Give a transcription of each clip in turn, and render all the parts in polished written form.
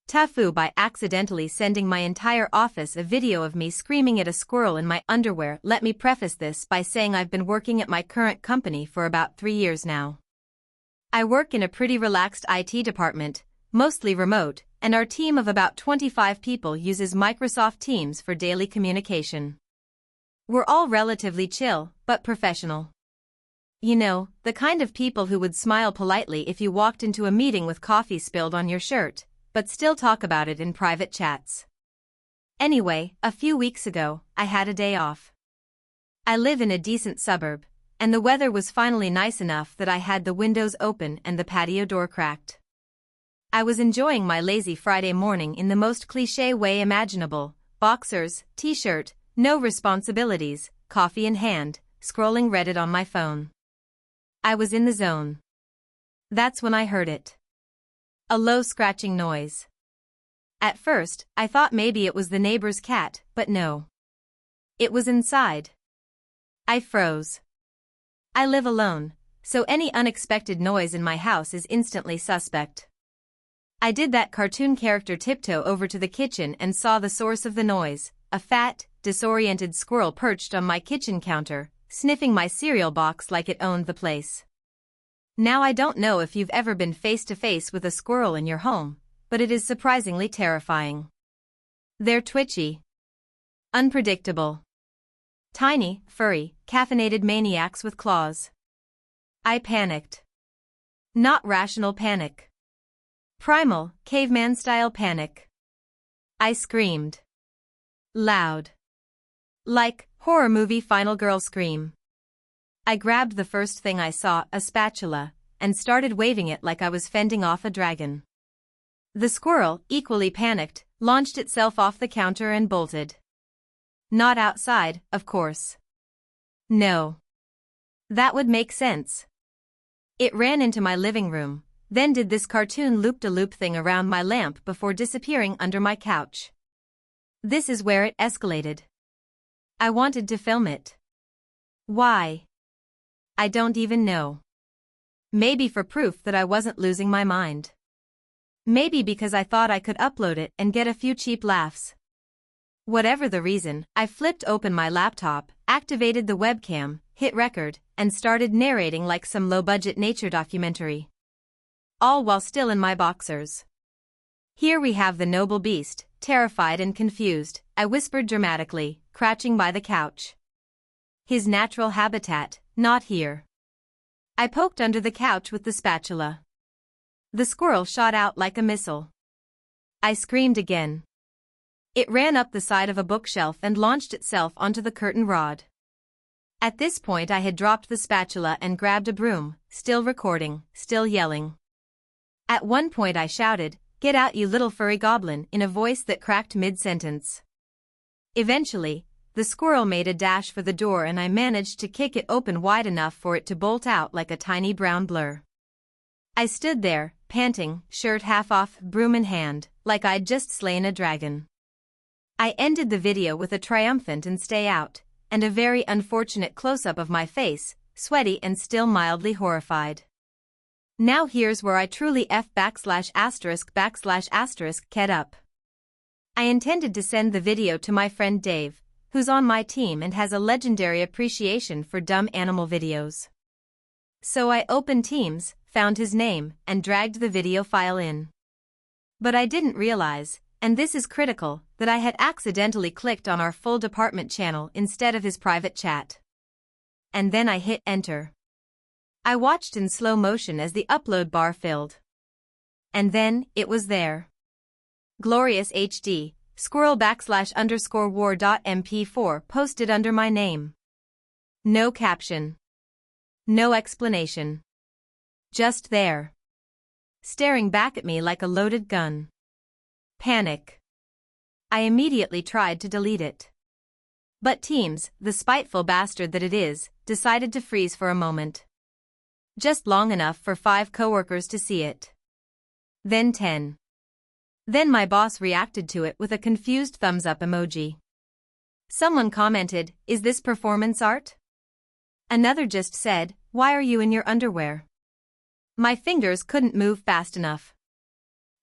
TIFU by accidentally sending my entire office a video of me screaming at a squirrel in my underwear. Let me preface this by saying I've been working at my current company for about 3 years now. I work in a pretty relaxed IT department, mostly remote, and our team of about 25 people uses Microsoft Teams for daily communication. We're all relatively chill, but professional. You know, the kind of people who would smile politely if you walked into a meeting with coffee spilled on your shirt, but still talk about it in private chats. Anyway, a few weeks ago, I had a day off. I live in a decent suburb, and the weather was finally nice enough that I had the windows open and the patio door cracked. I was enjoying my lazy Friday morning in the most cliché way imaginable: boxers, t-shirt, no responsibilities, coffee in hand, scrolling Reddit on my phone. I was in the zone. That's when I heard it. A low scratching noise. At first, I thought maybe it was the neighbor's cat, but no. It was inside. I froze. I live alone, so any unexpected noise in my house is instantly suspect. I did that cartoon character tiptoe over to the kitchen and saw the source of the noise: a fat, disoriented squirrel perched on my kitchen counter, sniffing my cereal box like it owned the place. Now I don't know if you've ever been face to face with a squirrel in your home, but it is surprisingly terrifying. They're twitchy, unpredictable, tiny, furry, caffeinated maniacs with claws. I panicked. Not rational panic. Primal, caveman-style panic. I screamed. Loud. Like horror movie final girl scream. I grabbed the first thing I saw, a spatula, and started waving it like I was fending off a dragon. The squirrel, equally panicked, launched itself off the counter and bolted. Not outside, of course. No. That would make sense. It ran into my living room, then did this cartoon loop-de-loop thing around my lamp before disappearing under my couch. This is where it escalated. I wanted to film it. Why? I don't even know. Maybe for proof that I wasn't losing my mind. Maybe because I thought I could upload it and get a few cheap laughs. Whatever the reason, I flipped open my laptop, activated the webcam, hit record, and started narrating like some low-budget nature documentary. All while still in my boxers. Here we have the noble beast, terrified and confused, I whispered dramatically, crouching by the couch. His natural habitat, not here. I poked under the couch with the spatula. The squirrel shot out like a missile. I screamed again. It ran up the side of a bookshelf and launched itself onto the curtain rod. At this point I had dropped the spatula and grabbed a broom, still recording, still yelling. At one point I shouted, "Get out, you little furry goblin," in a voice that cracked mid-sentence. Eventually, the squirrel made a dash for the door and I managed to kick it open wide enough for it to bolt out like a tiny brown blur. I stood there, panting, shirt half off, broom in hand, like I'd just slain a dragon. I ended the video with a triumphant and stay out, and a very unfortunate close-up of my face, sweaty and still mildly horrified. Now here's where I truly *************************************************************************************************************************************************************************************************************************************̈̈̈̈̈̈̈̈̈̈̈̈̈̈̈̈̈̈̈̈̈̈̈̈̈̈̈̈̈̈̈̈̈̈̈̈̈̈̈̈̈̈̈̈̈̈̈̈̈̈̈̈̈̈̈̈̈̈̈̈̈̈̈̈̈̈̈̈̈̈̈̈̈̈̈̈̈̈̈̈̈̈̈has a legendary appreciation for dumb animal videos. So I opened Teams, found his name, and dragged the video file in. But I didn't realize, and this is critical, that I had accidentally clicked on our full department channel instead of his private chat. And then I hit enter. I watched in slow motion as the upload bar filled. And then, it was there. Glorious HD, squirrel__war.mp4 posted under my name. No caption. No explanation. Just there. Staring back at me like a loaded gun. Panic. I immediately tried to delete it. But Teams, the spiteful bastard that it is, decided to freeze for a moment. Just long enough for 5 coworkers to see it. Then 10. Then my boss reacted to it with a confused thumbs-up emoji. Someone commented, "Is this performance art?" Another just said, "Why are you in your underwear?" My fingers couldn't move fast enough.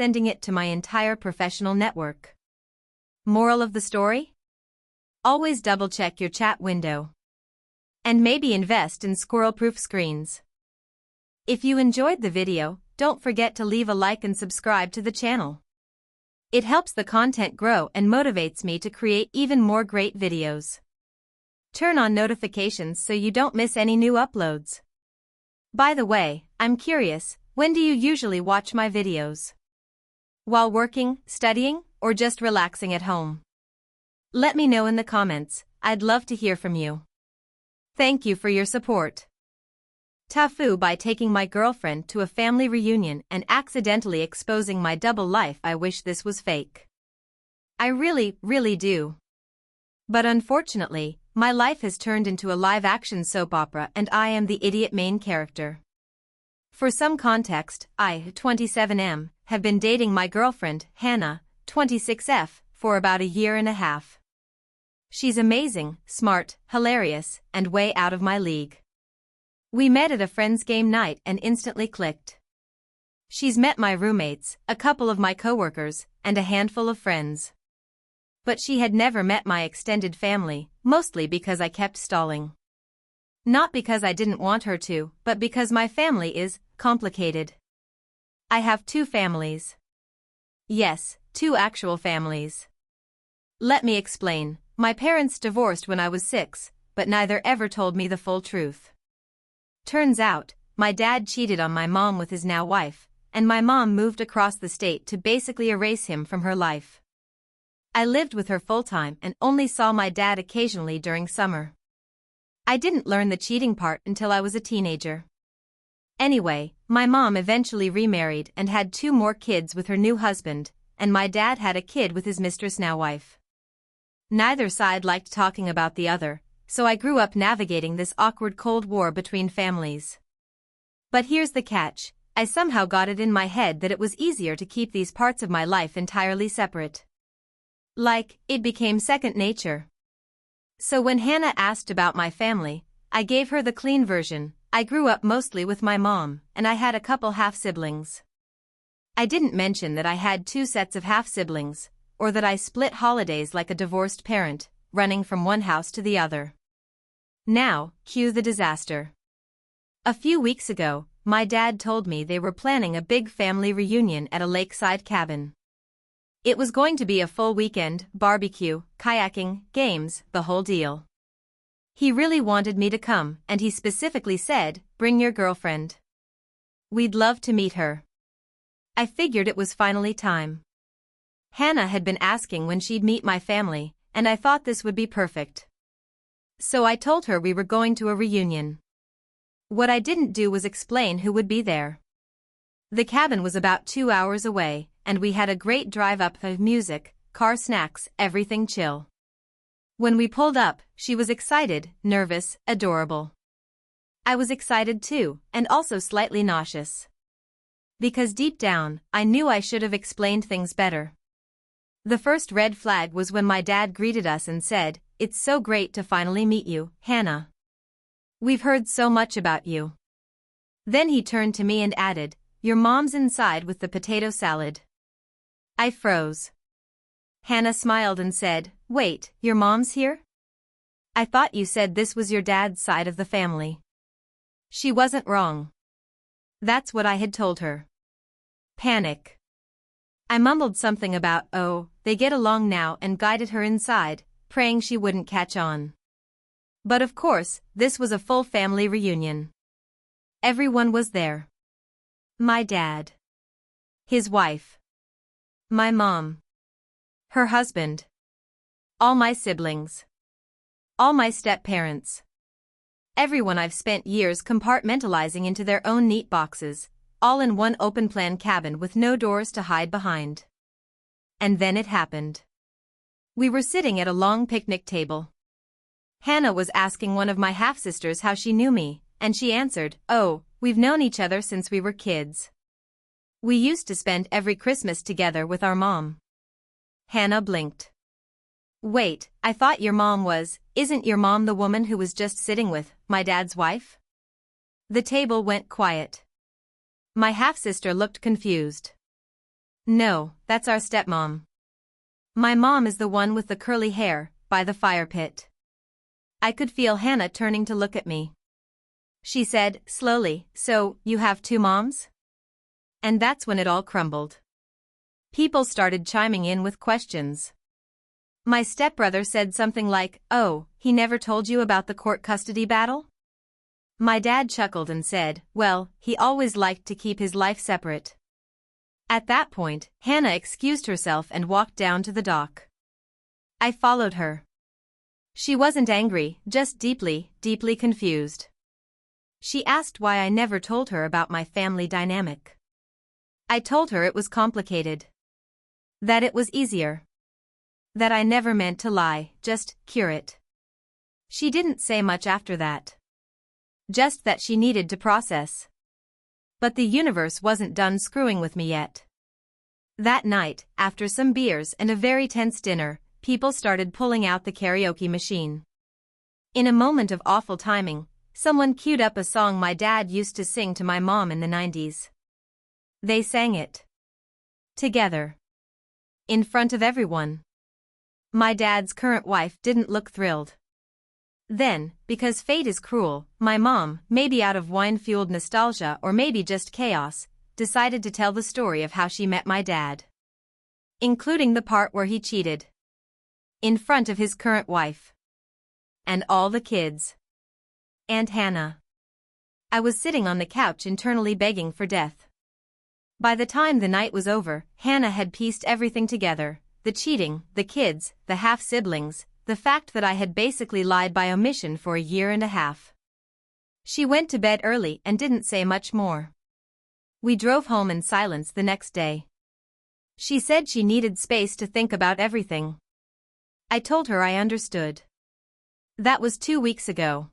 sending it to my entire professional network. Moral of the story? Always double-check your chat window. And maybe invest in squirrel-proof screens. If you enjoyed the video, don't forget to leave a like and subscribe to the channel. It helps the content grow and motivates me to create even more great videos. Turn on notifications so you don't miss any new uploads. By the way, I'm curious, when do you usually watch my videos? While working, studying, or just relaxing at home? Let me know in the comments, I'd love to hear from you. Thank you for your support. TIFU by taking my girlfriend to a family reunion and accidentally exposing my double life. I wish this was fake. I really do. But unfortunately, my life has turned into a live-action soap opera and I am the idiot main character. For some context, I, 27M, have been dating my girlfriend, Hannah, 26F, for about a year and a half. She's amazing, smart, hilarious, and way out of my league. We met at a friend's game night and instantly clicked. She's met my roommates, a couple of my coworkers, and a handful of friends. But she had never met my extended family, mostly because I kept stalling. Not because I didn't want her to, but because my family is complicated. I have 2 families. Yes, 2 actual families. Let me explain. My parents divorced when I was 6, but neither ever told me the full truth. Turns out, my dad cheated on my mom with his now wife, and my mom moved across the state to basically erase him from her life. I lived with her full-time and only saw my dad occasionally during summer. I didn't learn the cheating part until I was a teenager. Anyway, my mom eventually remarried and had 2 more kids with her new husband, and my dad had a kid with his mistress now wife. Neither side liked talking about the other, so I grew up navigating this awkward Cold War between families. But here's the catch, I somehow got it in my head that it was easier to keep these parts of my life entirely separate. Like, it became second nature. So when Hannah asked about my family, I gave her the clean version. I grew up mostly with my mom, and I had a couple half-siblings. I didn't mention that I had 2 sets of half-siblings, or that I split holidays like a divorced parent, running from one house to the other. Now, cue the disaster. A few weeks ago, my dad told me they were planning a big family reunion at a lakeside cabin. It was going to be a full weekend, barbecue, kayaking, games, the whole deal. He really wanted me to come, and he specifically said, "Bring your girlfriend. We'd love to meet her." I figured it was finally time. Hannah had been asking when she'd meet my family, and I thought this would be perfect. So I told her we were going to a reunion. What I didn't do was explain who would be there. The cabin was about 2 hours away, and we had a great drive up of music, car snacks, everything chill. When we pulled up, she was excited, nervous, adorable. I was excited too, and also slightly nauseous. Because deep down, I knew I should have explained things better. The first red flag was when my dad greeted us and said, "It's so great to finally meet you, Hannah. We've heard so much about you." Then he turned to me and added, "Your mom's inside with the potato salad." I froze. Hannah smiled and said, "Wait, your mom's here? I thought you said this was your dad's side of the family." She wasn't wrong. That's what I had told her. Panic. I mumbled something about, "Oh, they get along now," and guided her inside, praying she wouldn't catch on. But of course, this was a full family reunion. Everyone was there. My dad. His wife. My mom. Her husband. All my siblings. All my step-parents. Everyone I've spent years compartmentalizing into their own neat boxes, all in one open-plan cabin with no doors to hide behind. And then it happened. We were sitting at a long picnic table. Hannah was asking one of my half-sisters how she knew me, and she answered, "Oh, we've known each other since we were kids. We used to spend every Christmas together with our mom." Hannah blinked. "Wait, I thought your mom isn't your mom the woman who was just sitting with my dad's wife?" The table went quiet. My half-sister looked confused. "No, that's our stepmom. My mom is the one with the curly hair, by the fire pit." I could feel Hannah turning to look at me. She said, slowly, "So, you have two moms?" And that's when it all crumbled. People started chiming in with questions. My stepbrother said something like, "Oh, he never told you about the court custody battle?" My dad chuckled and said, "Well, he always liked to keep his life separate." At that point, Hannah excused herself and walked down to the dock. I followed her. She wasn't angry, just deeply, deeply confused. She asked why I never told her about my family dynamic. I told her it was complicated. That it was easier. That I never meant to lie, just cure it. She didn't say much after that. Just that she needed to process. But the universe wasn't done screwing with me yet. That night, after some beers and a very tense dinner, people started pulling out the karaoke machine. In a moment of awful timing, someone queued up a song my dad used to sing to my mom in the 90s. They sang it. Together. In front of everyone. My dad's current wife didn't look thrilled. Then, because fate is cruel, my mom, maybe out of wine-fueled nostalgia or maybe just chaos, decided to tell the story of how she met my dad. Including the part where he cheated. In front of his current wife. And all the kids. And Hannah. I was sitting on the couch internally begging for death. By the time the night was over, Hannah had pieced everything together, the cheating, the kids, the half-siblings, the fact that I had basically lied by omission for a year and a half. She went to bed early and didn't say much more. We drove home in silence the next day. She said she needed space to think about everything. I told her I understood. That was 2 weeks ago.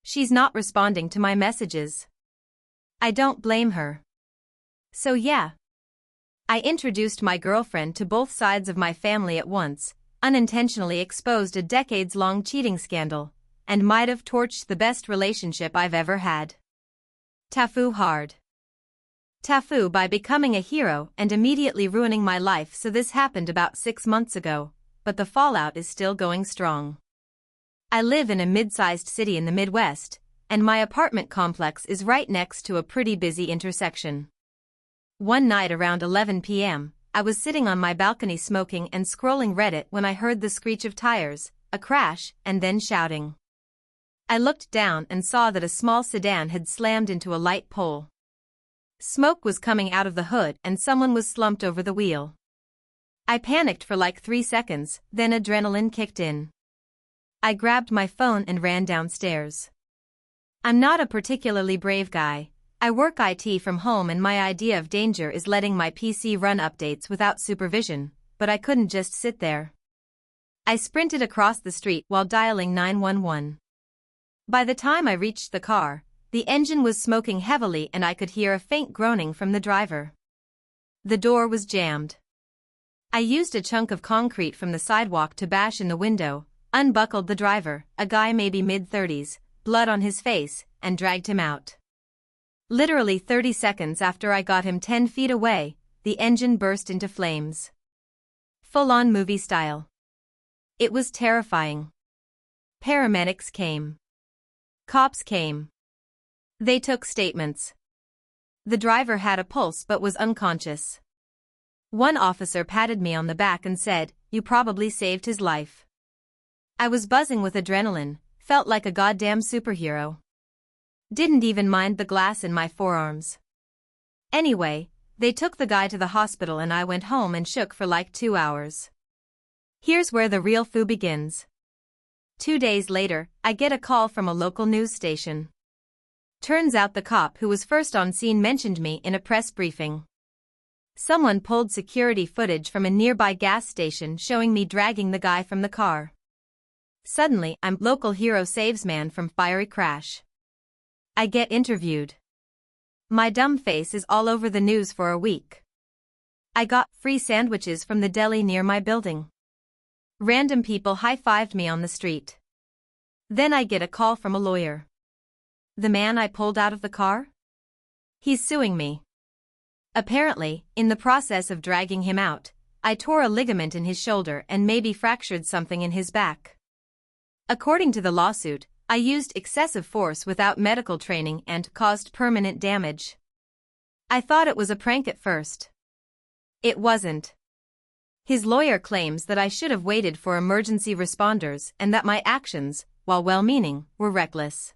She's not responding to my messages. I don't blame her. So yeah. I introduced my girlfriend to both sides of my family at once, unintentionally exposed a decades-long cheating scandal, and might have torched the best relationship I've ever had. TIFU hard. TIFU by becoming a hero and immediately ruining my life. So this happened about 6 months ago, but the fallout is still going strong. I live in a mid-sized city in the Midwest, and my apartment complex is right next to a pretty busy intersection. One night around 11 p.m., I was sitting on my balcony smoking and scrolling Reddit when I heard the screech of tires, a crash, and then shouting. I looked down and saw that a small sedan had slammed into a light pole. Smoke was coming out of the hood and someone was slumped over the wheel. I panicked for like 3 seconds, then adrenaline kicked in. I grabbed my phone and ran downstairs. I'm not a particularly brave guy. I work IT from home and my idea of danger is letting my PC run updates without supervision, but I couldn't just sit there. I sprinted across the street while dialing 911. By the time I reached the car, the engine was smoking heavily and I could hear a faint groaning from the driver. The door was jammed. I used a chunk of concrete from the sidewalk to bash in the window, unbuckled the driver, a guy maybe mid-30s, blood on his face, and dragged him out. Literally 30 seconds after I got him 10 feet away, the engine burst into flames. Full-on movie style. It was terrifying. Paramedics came. Cops came. They took statements. The driver had a pulse but was unconscious. One officer patted me on the back and said, "You probably saved his life." I was buzzing with adrenaline, felt like a goddamn superhero. Didn't even mind the glass in my forearms. Anyway, they took the guy to the hospital and I went home and shook for like 2 hours. Here's where the real foo begins. 2 days later, I get a call from a local news station. Turns out the cop who was first on scene mentioned me in a press briefing. Someone pulled security footage from a nearby gas station showing me dragging the guy from the car. Suddenly, I'm local hero saves man from fiery crash. I get interviewed. My dumb face is all over the news for a week. I got free sandwiches from the deli near my building. Random people high-fived me on the street. Then I get a call from a lawyer. The man I pulled out of the car? He's suing me. Apparently, in the process of dragging him out, I tore a ligament in his shoulder and maybe fractured something in his back. According to the lawsuit, I used excessive force without medical training and caused permanent damage. I thought it was a prank at first. It wasn't. His lawyer claims that I should have waited for emergency responders and that my actions, while well-meaning, were reckless.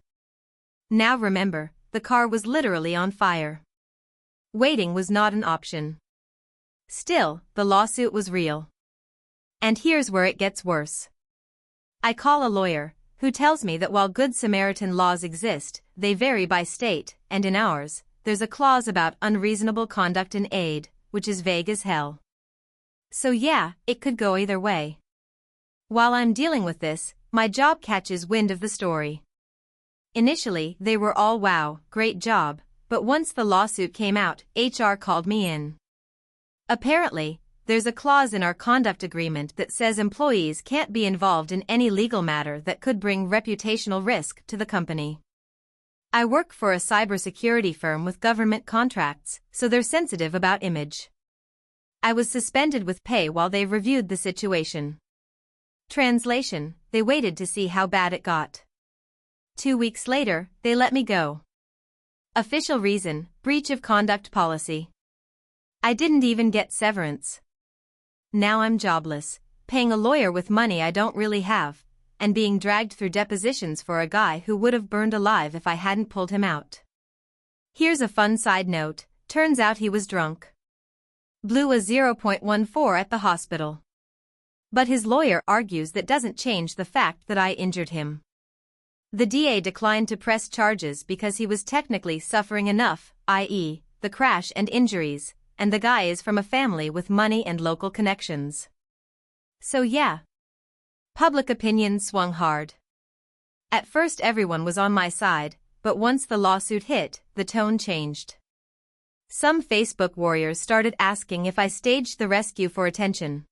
Now remember, the car was literally on fire. Waiting was not an option. Still, the lawsuit was real. And here's where it gets worse. I call a lawyer, who tells me that while Good Samaritan laws exist, they vary by state, and in ours, there's a clause about unreasonable conduct in aid, which is vague as hell. So yeah, it could go either way. While I'm dealing with this, my job catches wind of the story. Initially, they were all wow, great job, but once the lawsuit came out, HR called me in. Apparently, there's a clause in our conduct agreement that says employees can't be involved in any legal matter that could bring reputational risk to the company. I work for a cybersecurity firm with government contracts, so they're sensitive about image. I was suspended with pay while they reviewed the situation. Translation: they waited to see how bad it got. 2 weeks later, they let me go. Official reason: breach of conduct policy. I didn't even get severance. Now I'm jobless, paying a lawyer with money I don't really have, and being dragged through depositions for a guy who would have burned alive if I hadn't pulled him out. Here's a fun side note: turns out he was drunk. Blew a 0.14 at the hospital. But his lawyer argues that doesn't change the fact that I injured him. The DA declined to press charges because he was technically suffering enough, i.e., the crash and injuries, and the guy is from a family with money and local connections. So yeah. Public opinion swung hard. At first everyone was on my side, but once the lawsuit hit, the tone changed. Some Facebook warriors started asking if I staged the rescue for attention.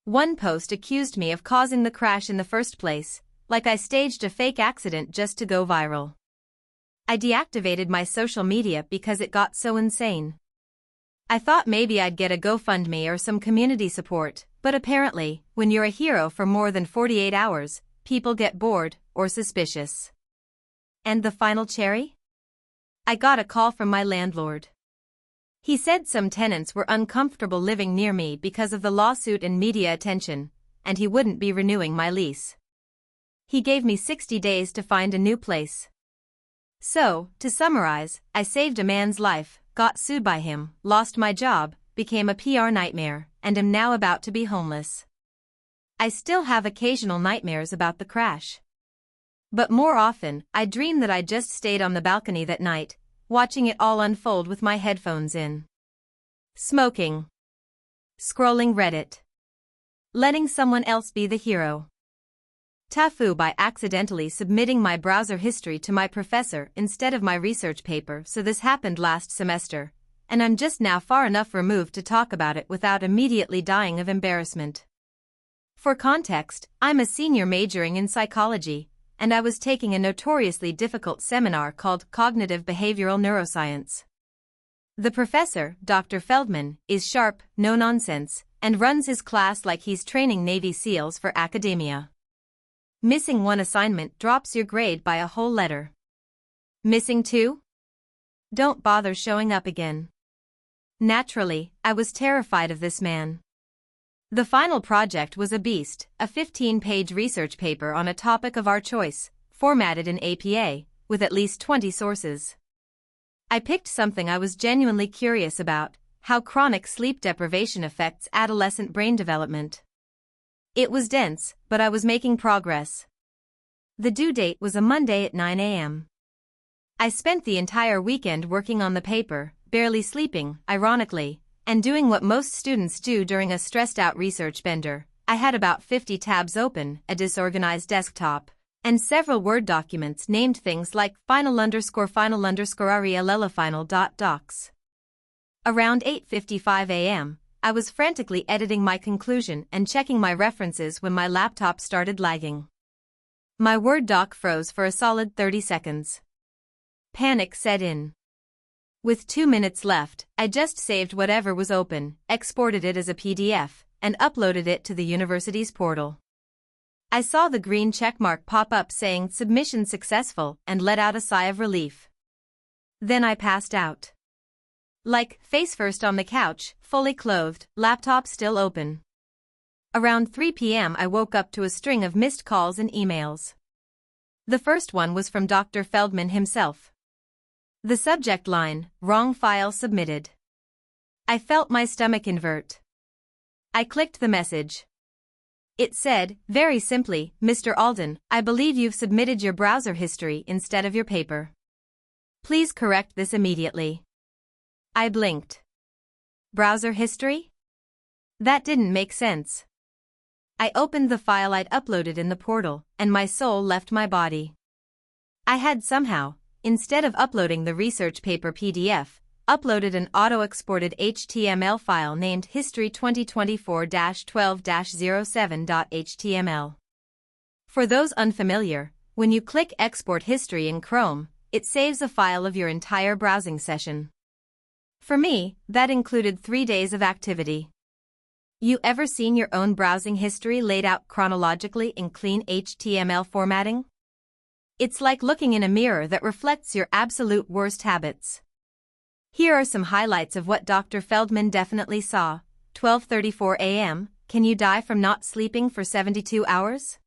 One post accused me of causing the crash in the first place, like I staged a fake accident just to go viral. I deactivated my social media because it got so insane. I thought maybe I'd get a GoFundMe or some community support, but apparently, when you're a hero for more than 48 hours, people get bored or suspicious. And the final cherry? I got a call from my landlord. He said some tenants were uncomfortable living near me because of the lawsuit and media attention, and he wouldn't be renewing my lease. He gave me 60 days to find a new place. So, to summarize, I saved a man's life, got sued by him, lost my job, became a PR nightmare, and am now about to be homeless. I still have occasional nightmares about the crash. But more often, I dream that I just stayed on the balcony that night, watching it all unfold with my headphones in. Smoking. Scrolling Reddit. Letting someone else be the hero. TIFU by accidentally submitting my browser history to my professor instead of my research paper, so this happened last semester, and I'm just now far enough removed to talk about it without immediately dying of embarrassment. For context, I'm a senior majoring in psychology, and I was taking a notoriously difficult seminar called Cognitive Behavioral Neuroscience. The professor, Dr. Feldman, is sharp, no nonsense, and runs his class like he's training Navy SEALs for academia. Missing one assignment drops your grade by a whole letter. Missing two? Don't bother showing up again. Naturally, I was terrified of this man. The final project was a beast, a 15-page research paper on a topic of our choice, formatted in APA, with at least 20 sources. I picked something I was genuinely curious about: how chronic sleep deprivation affects adolescent brain development. It was dense, but I was making progress. The due date was a Monday at 9 a.m. I spent the entire weekend working on the paper, barely sleeping, ironically, and doing what most students do during a stressed-out research bender. I had about 50 tabs open, a disorganized desktop, and several Word documents named things like final_final_arialelafinal.docs. Around 8:55 a.m., I was frantically editing my conclusion and checking my references when my laptop started lagging. My Word doc froze for a solid 30 seconds. Panic set in. With 2 minutes left, I just saved whatever was open, exported it as a PDF, and uploaded it to the university's portal. I saw the green checkmark pop up saying "Submission successful" and let out a sigh of relief. Then I passed out. Like, face first on the couch, fully clothed, laptop still open. Around 3 p.m. I woke up to a string of missed calls and emails. The first one was from Dr. Feldman himself. The subject line: "Wrong file submitted." I felt my stomach invert. I clicked the message. It said, very simply, "Mr. Alden, I believe you've submitted your browser history instead of your paper. Please correct this immediately." I blinked. Browser history? That didn't make sense. I opened the file I'd uploaded in the portal, and my soul left my body. I had somehow, instead of uploading the research paper PDF, uploaded an auto-exported HTML file named history2024-12-07.html. For those unfamiliar, when you click Export History in Chrome, it saves a file of your entire browsing session. For me, that included 3 days of activity. You ever seen your own browsing history laid out chronologically in clean HTML formatting? It's like looking in a mirror that reflects your absolute worst habits. Here are some highlights of what Dr. Feldman definitely saw. 12:34 a.m., can you die from not sleeping for 72 hours?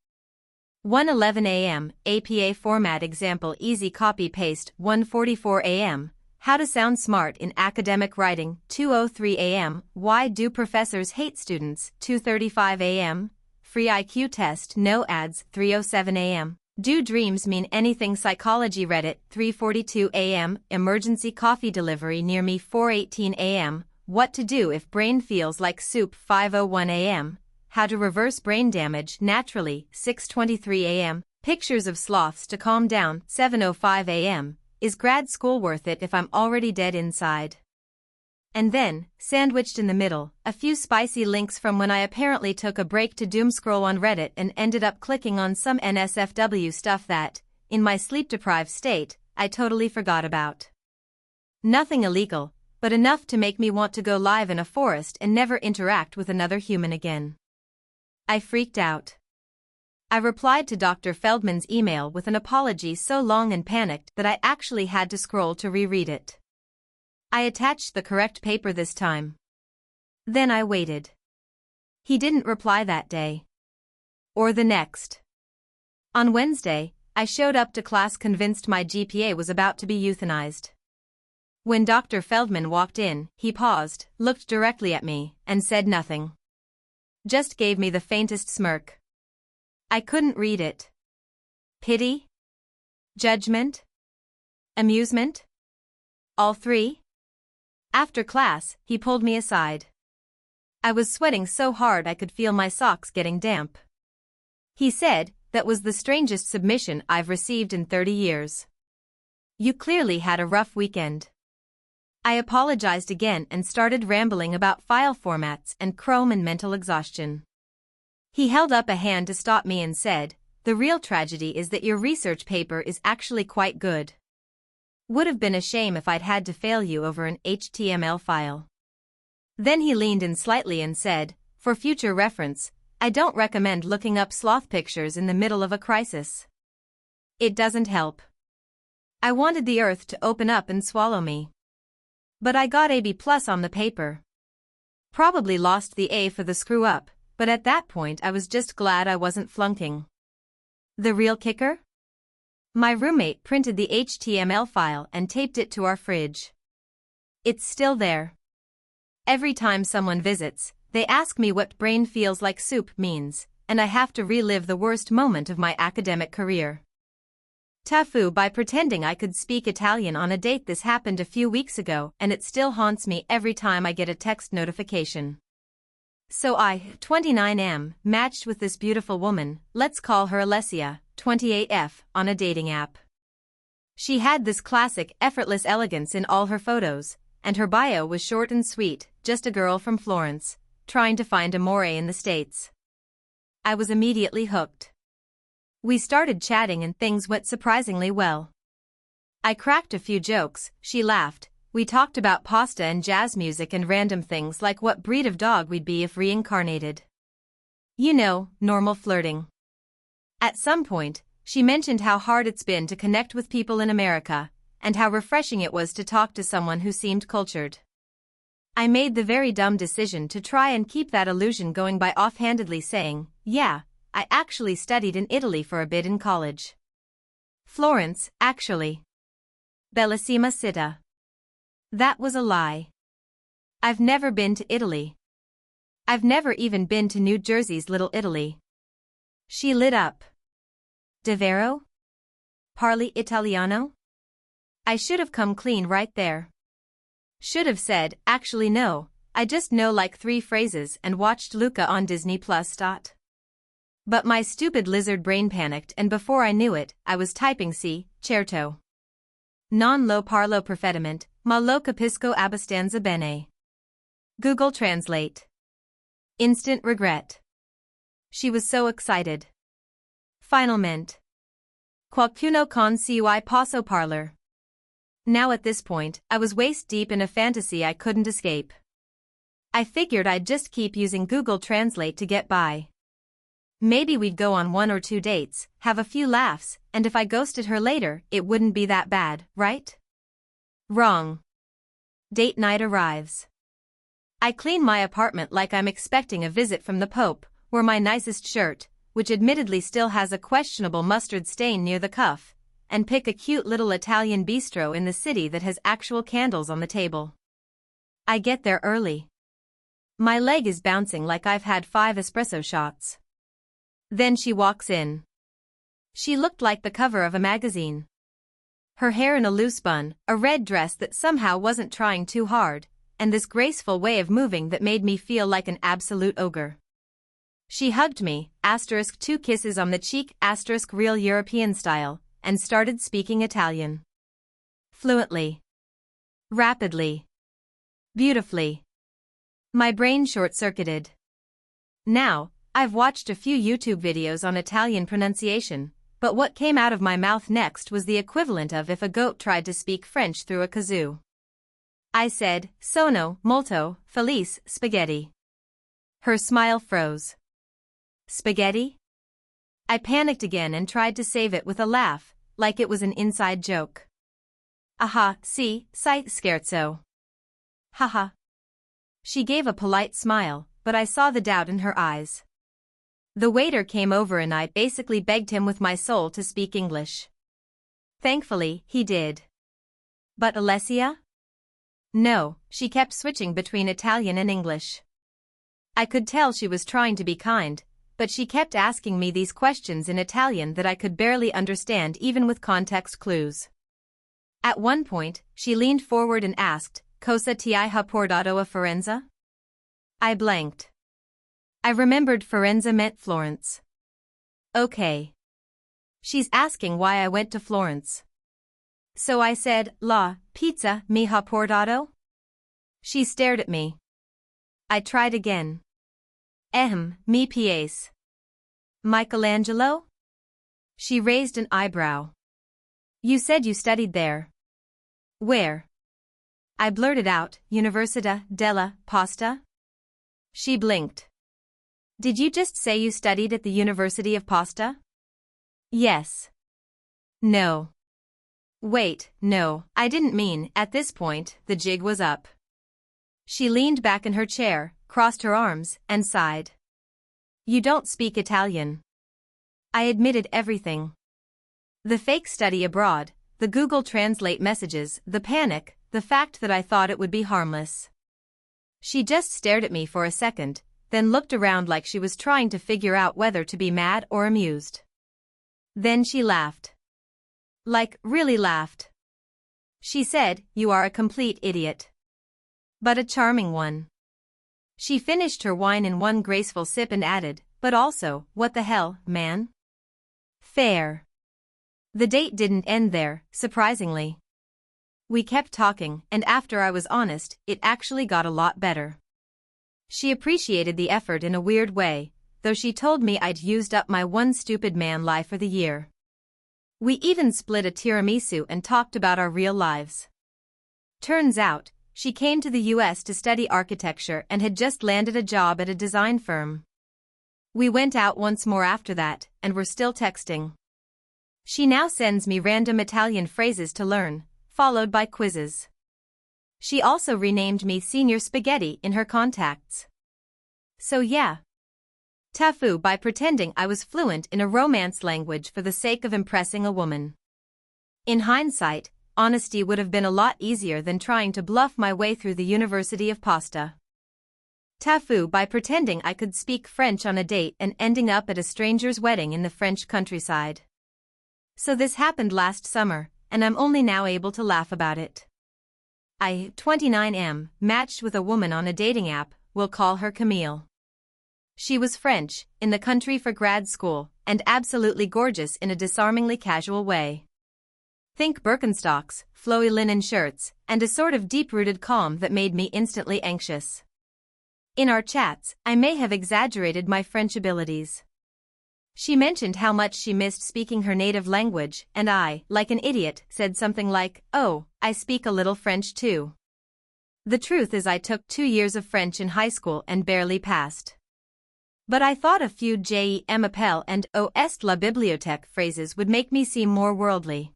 1:11 a.m., APA format example easy copy-paste. 1:44 a.m., how to sound smart in academic writing. 2:03 a.m., why do professors hate students? 2:35 a.m., free IQ test, no ads. 3:07 a.m., do dreams mean anything? Psychology Reddit. 3:42 a.m., emergency coffee delivery near me. 4:18 a.m., what to do if brain feels like soup. 5:01 a.m., how to reverse brain damage naturally. 6:23 a.m., pictures of sloths to calm down. 7:05 a.m., is grad school worth it if I'm already dead inside? And then, sandwiched in the middle, a few spicy links from when I apparently took a break to doom scroll on Reddit and ended up clicking on some NSFW stuff that, in my sleep-deprived state, I totally forgot about. Nothing illegal, but enough to make me want to go live in a forest and never interact with another human again. I freaked out. I replied to Dr. Feldman's email with an apology so long and panicked that I actually had to scroll to reread it. I attached the correct paper this time. Then I waited. He didn't reply that day. Or the next. On Wednesday, I showed up to class convinced my GPA was about to be euthanized. When Dr. Feldman walked in, he paused, looked directly at me, and said nothing. Just gave me the faintest smirk. I couldn't read it. Pity? Judgment? Amusement? All three? After class, he pulled me aside. I was sweating so hard I could feel my socks getting damp. He said, "That was the strangest submission I've received in 30 years. You clearly had a rough weekend." I apologized again and started rambling about file formats and Chrome and mental exhaustion. He held up a hand to stop me and said, "The real tragedy is that your research paper is actually quite good. Would have been a shame if I'd had to fail you over an HTML file." Then he leaned in slightly and said, "For future reference, I don't recommend looking up sloth pictures in the middle of a crisis. It doesn't help." I wanted the earth to open up and swallow me. But I got a B+ on the paper. Probably lost the A for the screw-up, but at that point I was just glad I wasn't flunking. The real kicker? My roommate printed the HTML file and taped it to our fridge. It's still there. Every time someone visits, they ask me what "brain feels like soup" means, and I have to relive the worst moment of my academic career. TIFU by pretending I could speak Italian on a date. This happened a few weeks ago and it still haunts me every time I get a text notification. So I, 29 matched with this beautiful woman, let's call her Alessia, 28F, on a dating app. She had this classic effortless elegance in all her photos, and her bio was short and sweet, just a girl from Florence, trying to find amore in the States. I was immediately hooked. We started chatting and things went surprisingly well. I cracked a few jokes, she laughed, we talked about pasta and jazz music and random things like what breed of dog we'd be if reincarnated. You know, normal flirting. At some point, she mentioned how hard it's been to connect with people in America, and how refreshing it was to talk to someone who seemed cultured. I made the very dumb decision to try and keep that illusion going by offhandedly saying, "Yeah, I actually studied in Italy for a bit in college. Florence, actually. Bellissima città." That was a lie. I've never been to Italy. I've never even been to New Jersey's Little Italy. She lit up. Davvero? Parli Italiano? I should have come clean right there. Should have said, "Actually no, I just know like 3 phrases and watched Luca on Disney+." But my stupid lizard brain panicked and before I knew it, I was typing "Sì, certo. Non lo parlo perfettamente, ma lo capisco abbastanza bene." Google Translate. Instant regret. She was so excited. Finalmente. Qualcuno con cui posso parlar. Now at this point, I was waist deep in a fantasy I couldn't escape. I figured I'd just keep using Google Translate to get by. Maybe we'd go on 1 or 2 dates, have a few laughs, and if I ghosted her later, it wouldn't be that bad, right? Wrong. Date night arrives. I clean my apartment like I'm expecting a visit from the Pope, wear my nicest shirt, which admittedly still has a questionable mustard stain near the cuff, and pick a cute little Italian bistro in the city that has actual candles on the table. I get there early. My leg is bouncing like I've had 5 espresso shots. Then she walks in. She looked like the cover of a magazine. Her hair in a loose bun, a red dress that somehow wasn't trying too hard, and this graceful way of moving that made me feel like an absolute ogre. She hugged me, * 2 kisses on the cheek, * real European style, and started speaking Italian. Fluently. Rapidly. Beautifully. My brain short-circuited. Now, I've watched a few YouTube videos on Italian pronunciation, but what came out of my mouth next was the equivalent of if a goat tried to speak French through a kazoo. I said, "Sono molto felice spaghetti." Her smile froze. Spaghetti? I panicked again and tried to save it with a laugh, like it was an inside joke. "Aha, sì, sai scherzo." Haha. She gave a polite smile, but I saw the doubt in her eyes. The waiter came over and I basically begged him with my soul to speak English. Thankfully, he did. But Alessia? No, she kept switching between Italian and English. I could tell she was trying to be kind, but she kept asking me these questions in Italian that I could barely understand even with context clues. At one point, she leaned forward and asked, "Cosa ti ha portato a Firenze?" I blanked. I remembered Firenze meant Florence. Okay. She's asking why I went to Florence. So I said, "La pizza mi ha portato?" She stared at me. I tried again. Mi piace. Michelangelo? She raised an eyebrow. You said you studied there. Where? I blurted out, Università della Pasta? She blinked. Did you just say you studied at the University of Pasta? Yes. No. Wait, no, I didn't mean. At this point, the jig was up. She leaned back in her chair, crossed her arms, and sighed. You don't speak Italian. I admitted everything. The fake study abroad, the Google Translate messages, the panic, the fact that I thought it would be harmless. She just stared at me for a second, then looked around like she was trying to figure out whether to be mad or amused. Then she laughed. Like, really laughed. She said, "You are a complete idiot. But a charming one." She finished her wine in one graceful sip and added, "But also, what the hell, man?" Fair. The date didn't end there, surprisingly. We kept talking, and after I was honest, it actually got a lot better. She appreciated the effort in a weird way, though she told me I'd used up my one stupid man lie for the year. We even split a tiramisu and talked about our real lives. Turns out, she came to the US to study architecture and had just landed a job at a design firm. We went out once more after that, and we're still texting. She now sends me random Italian phrases to learn, followed by quizzes. She also renamed me Senior Spaghetti in her contacts. So yeah. TIFU by pretending I was fluent in a romance language for the sake of impressing a woman. In hindsight, honesty would have been a lot easier than trying to bluff my way through the University of Pasta. TIFU by pretending I could speak French on a date and ending up at a stranger's wedding in the French countryside. So this happened last summer, and I'm only now able to laugh about it. I, 29 matched with a woman on a dating app, we'll call her Camille. She was French, in the country for grad school, and absolutely gorgeous in a disarmingly casual way. Think Birkenstocks, flowy linen shirts, and a sort of deep-rooted calm that made me instantly anxious. In our chats, I may have exaggerated my French abilities. She mentioned how much she missed speaking her native language, and I, like an idiot, said something like, "Oh, I speak a little French too." The truth is I took 2 years of French in high school and barely passed. But I thought a few "Je m'appelle" and "O est la bibliothèque" phrases would make me seem more worldly.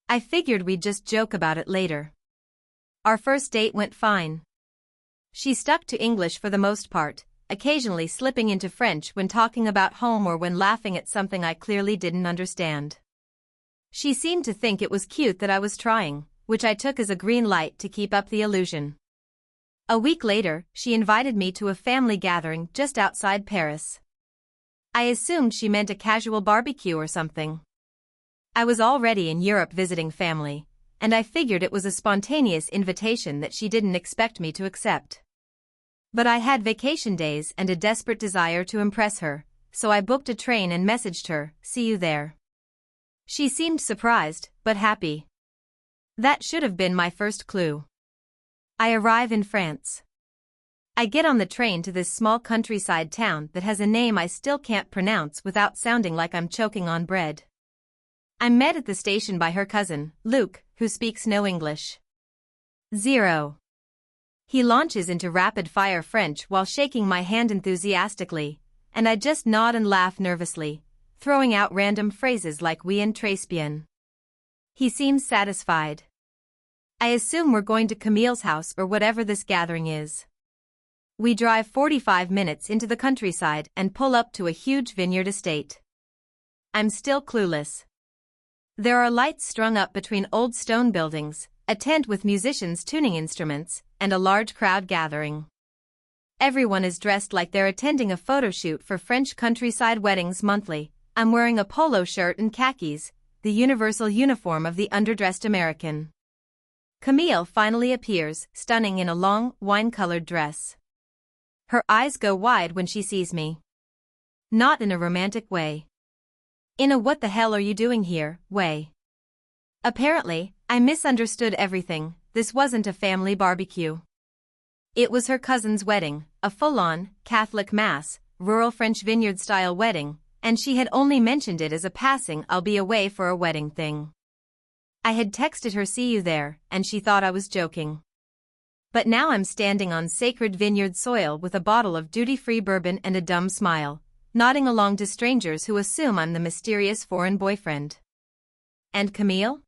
I figured we'd just joke about it later. Our first date went fine. She stuck to English for the most part, occasionally slipping into French when talking about home or when laughing at something I clearly didn't understand. She seemed to think it was cute that I was trying, which I took as a green light to keep up the illusion. A week later, she invited me to a family gathering just outside Paris. I assumed she meant a casual barbecue or something. I was already in Europe visiting family, and I figured it was a spontaneous invitation that she didn't expect me to accept. But I had vacation days and a desperate desire to impress her, so I booked a train and messaged her, "See you there." She seemed surprised, but happy. That should have been my first clue. I arrive in France. I get on the train to this small countryside town that has a name I still can't pronounce without sounding like I'm choking on bread. I'm met at the station by her cousin, Luke, who speaks no English. Zero. He launches into rapid-fire French while shaking my hand enthusiastically, and I just nod and laugh nervously, throwing out random phrases like "oui and très bien." He seems satisfied. I assume we're going to Camille's house or whatever this gathering is. We drive 45 minutes into the countryside and pull up to a huge vineyard estate. I'm still clueless. There are lights strung up between old stone buildings, a tent with musicians tuning instruments, and a large crowd gathering. Everyone is dressed like they're attending a photo shoot for French countryside weddings monthly. I'm wearing a polo shirt and khakis, the universal uniform of the underdressed American. Camille finally appears, stunning in a long, wine-colored dress. Her eyes go wide when she sees me. Not in a romantic way. In a "what the hell are you doing here" way. Apparently, I misunderstood everything. This wasn't a family barbecue. It was her cousin's wedding, a full-on, Catholic mass, rural French vineyard-style wedding, and she had only mentioned it as a passing "I'll be away for a wedding" thing. I had texted her "see you there," and she thought I was joking. But now I'm standing on sacred vineyard soil with a bottle of duty-free bourbon and a dumb smile, nodding along to strangers who assume I'm the mysterious foreign boyfriend. And Camille?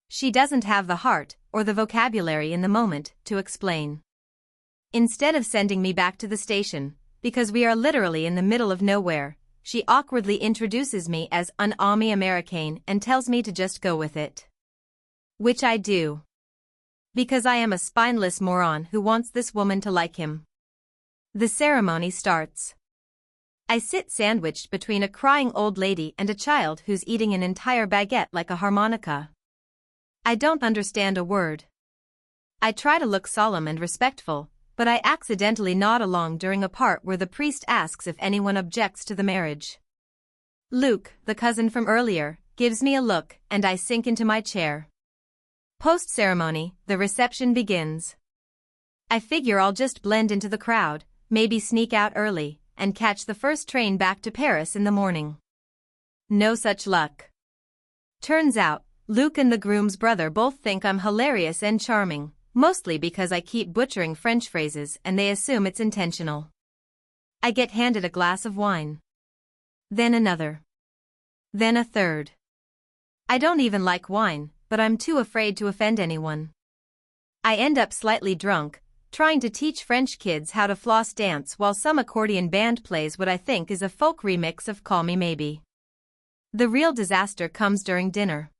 She doesn't have the heart, or the vocabulary in the moment, to explain. Instead of sending me back to the station, because we are literally in the middle of nowhere, she awkwardly introduces me as un ami Americaine and tells me to just go with it. Which I do. Because I am a spineless moron who wants this woman to like him. The ceremony starts. I sit sandwiched between a crying old lady and a child who's eating an entire baguette like a harmonica. I don't understand a word. I try to look solemn and respectful, but I accidentally nod along during a part where the priest asks if anyone objects to the marriage. Luke, the cousin from earlier, gives me a look, and I sink into my chair. Post-ceremony, the reception begins. I figure I'll just blend into the crowd, maybe sneak out early, and catch the first train back to Paris in the morning. No such luck. Turns out, Luke and the groom's brother both think I'm hilarious and charming, mostly because I keep butchering French phrases and they assume it's intentional. I get handed a glass of wine. Then another. Then a third. I don't even like wine, but I'm too afraid to offend anyone. I end up slightly drunk, trying to teach French kids how to floss dance while some accordion band plays what I think is a folk remix of Call Me Maybe. The real disaster comes during dinner.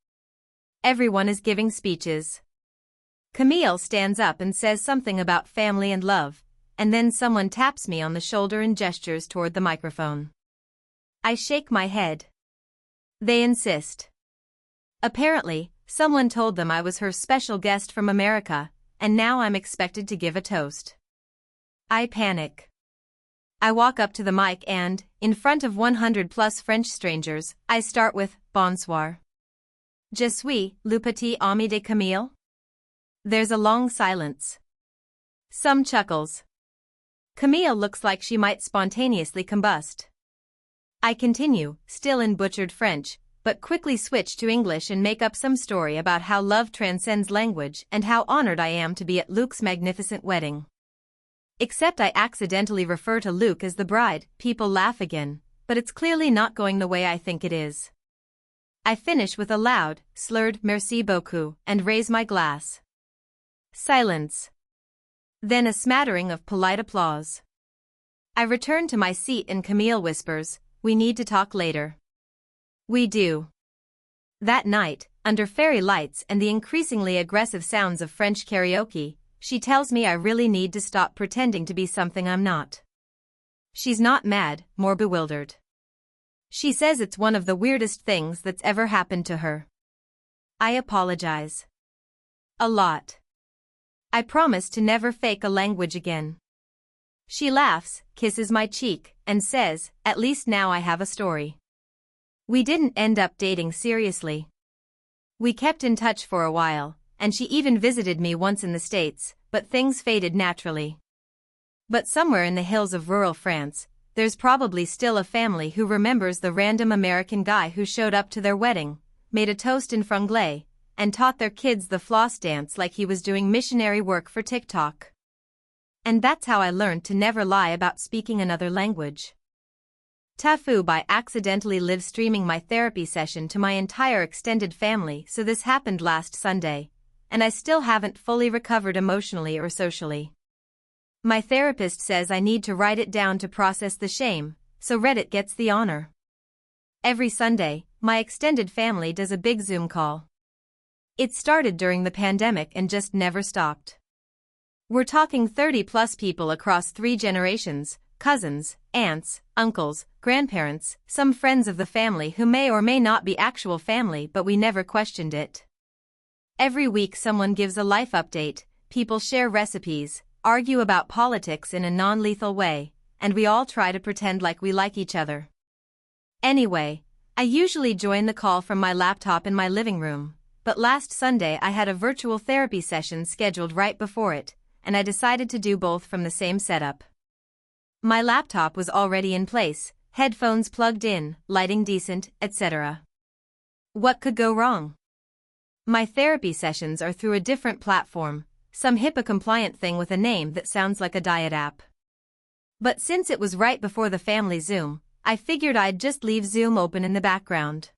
Everyone is giving speeches. Camille stands up and says something about family and love, and then someone taps me on the shoulder and gestures toward the microphone. I shake my head. They insist. Apparently, someone told them I was her special guest from America, and now I'm expected to give a toast. I panic. I walk up to the mic and, in front of 100+ French strangers, I start with, "Bonsoir. Je suis le petit ami de Camille." There's a long silence. Some chuckles. Camille looks like she might spontaneously combust. I continue, still in butchered French, but quickly switch to English and make up some story about how love transcends language and how honored I am to be at Luke's magnificent wedding. Except I accidentally refer to Luke as the bride. People laugh again, but it's clearly not going the way I think it is. I finish with a loud, slurred "merci beaucoup" and raise my glass. Silence. Then a smattering of polite applause. I return to my seat and Camille whispers, "We need to talk later." We do. That night, under fairy lights and the increasingly aggressive sounds of French karaoke, she tells me I really need to stop pretending to be something I'm not. She's not mad, more bewildered. She says it's one of the weirdest things that's ever happened to her. I apologize. A lot. I promise to never fake a language again. She laughs, kisses my cheek, and says, "At least now I have a story." We didn't end up dating seriously. We kept in touch for a while, and she even visited me once in the States, but things faded naturally. But somewhere in the hills of rural France, there's probably still a family who remembers the random American guy who showed up to their wedding, made a toast in franglais, and taught their kids the floss dance like he was doing missionary work for TikTok. And that's how I learned to never lie about speaking another language. TIFU by accidentally live streaming my therapy session to my entire extended family, so this happened last Sunday, and I still haven't fully recovered emotionally or socially. My therapist says I need to write it down to process the shame, so Reddit gets the honor. Every Sunday, my extended family does a big Zoom call. It started during the pandemic and just never stopped. We're talking 30-plus people across 3 generations, cousins, aunts, uncles, grandparents, some friends of the family who may or may not be actual family, but we never questioned it. Every week someone gives a life update, people share recipes, argue about politics in a non-lethal way, and we all try to pretend like we like each other. Anyway, I usually join the call from my laptop in my living room, but last Sunday I had a virtual therapy session scheduled right before it, and I decided to do both from the same setup. My laptop was already in place, headphones plugged in, lighting decent, etc. What could go wrong? My therapy sessions are through a different platform, some HIPAA-compliant thing with a name that sounds like a diet app. But since it was right before the family Zoom, I figured I'd just leave Zoom open in the background.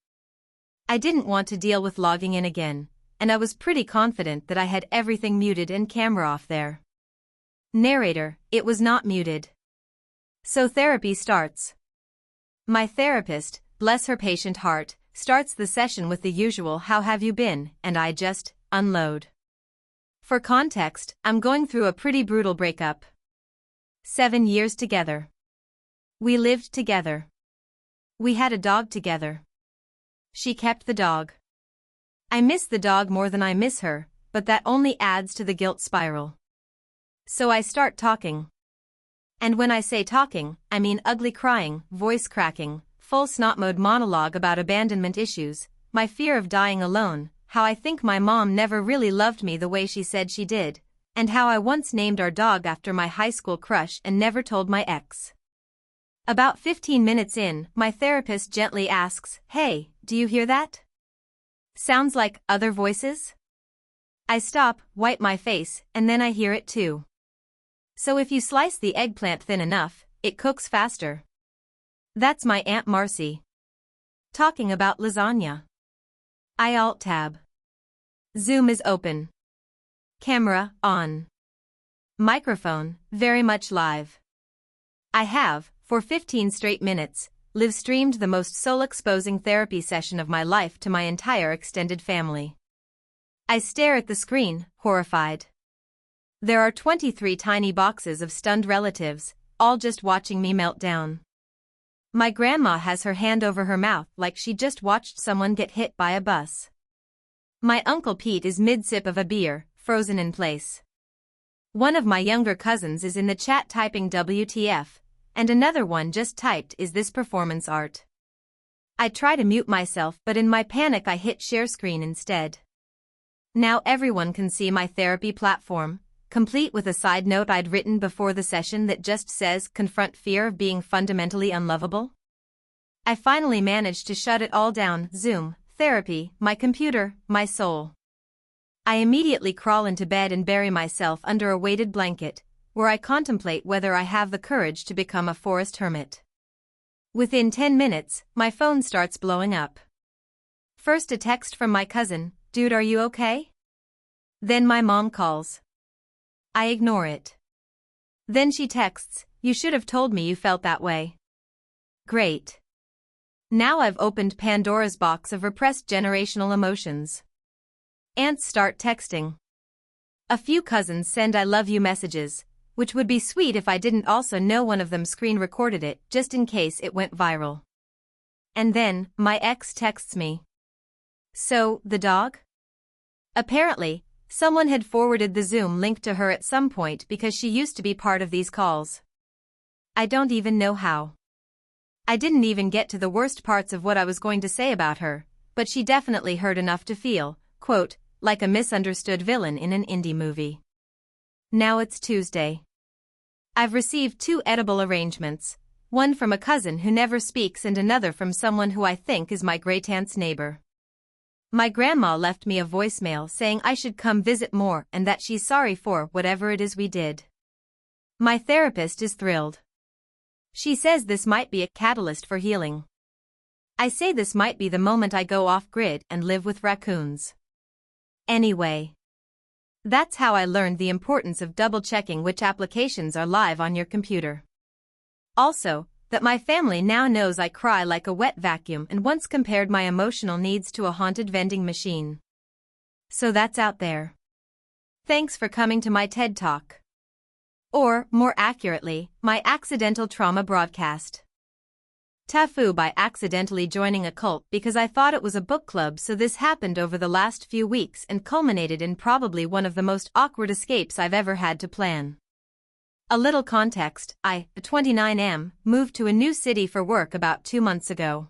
I didn't want to deal with logging in again, and I was pretty confident that I had everything muted and camera off there. Narrator, it was not muted. So therapy starts. My therapist, bless her patient heart, starts the session with the usual "how have you been," and I just unload. For context, I'm going through a pretty brutal breakup. 7 years together. We lived together. We had a dog together. She kept the dog. I miss the dog more than I miss her, but that only adds to the guilt spiral. So I start talking. And when I say talking, I mean ugly crying, voice cracking, full snot mode monologue about abandonment issues, my fear of dying alone, how I think my mom never really loved me the way she said she did, and how I once named our dog after my high school crush and never told my ex. About 15 minutes in, my therapist gently asks, "Hey, do you hear that? Sounds like other voices?" I stop, wipe my face, and then I hear it too. So if you slice the eggplant thin enough, it cooks faster. That's my Aunt Marcy. Talking about lasagna. I Alt-tab. Zoom is open. Camera on. Microphone, very much live. I have, for 15 straight minutes, live-streamed the most soul-exposing therapy session of my life to my entire extended family. I stare at the screen, horrified. There are 23 tiny boxes of stunned relatives, all just watching me melt down. My grandma has her hand over her mouth like she just watched someone get hit by a bus. My Uncle Pete is mid-sip of a beer, frozen in place. One of my younger cousins is in the chat typing WTF, and another one just typed, "Is this performance art?" I try to mute myself, but in my panic I hit share screen instead. Now everyone can see my therapy platform, complete with a side note I'd written before the session that just says, "Confront fear of being fundamentally unlovable." I finally managed to shut it all down: Zoom, therapy, my computer, my soul. I immediately crawl into bed and bury myself under a weighted blanket, where I contemplate whether I have the courage to become a forest hermit. Within 10 minutes, my phone starts blowing up. First a text from my cousin, "Dude, are you okay?" Then my mom calls. I ignore it. Then she texts, "You should have told me you felt that way." Great. Now I've opened Pandora's box of repressed generational emotions. Aunts start texting. A few cousins send "I love you" messages, which would be sweet if I didn't also know one of them screen recorded it, just in case it went viral. And then, my ex texts me. "So, the dog?" Apparently, someone had forwarded the Zoom link to her at some point because she used to be part of these calls. I don't even know how. I didn't even get to the worst parts of what I was going to say about her, but she definitely heard enough to feel, quote, like a misunderstood villain in an indie movie. Now it's Tuesday. I've received 2 edible arrangements, one from a cousin who never speaks and another from someone who I think is my great-aunt's neighbor. My grandma left me a voicemail saying I should come visit more and that she's sorry for whatever it is we did. My therapist is thrilled. She says this might be a catalyst for healing. I say this might be the moment I go off-grid and live with raccoons. Anyway. That's how I learned the importance of double-checking which applications are live on your computer. Also, that my family now knows I cry like a wet vacuum and once compared my emotional needs to a haunted vending machine. So that's out there. Thanks for coming to my TED Talk. Or, more accurately, my accidental trauma broadcast. TIFU by accidentally joining a cult because I thought it was a book club, so this happened over the last few weeks and culminated in probably one of the most awkward escapes I've ever had to plan. A little context, I, 29 moved to a new city for work about 2 months ago.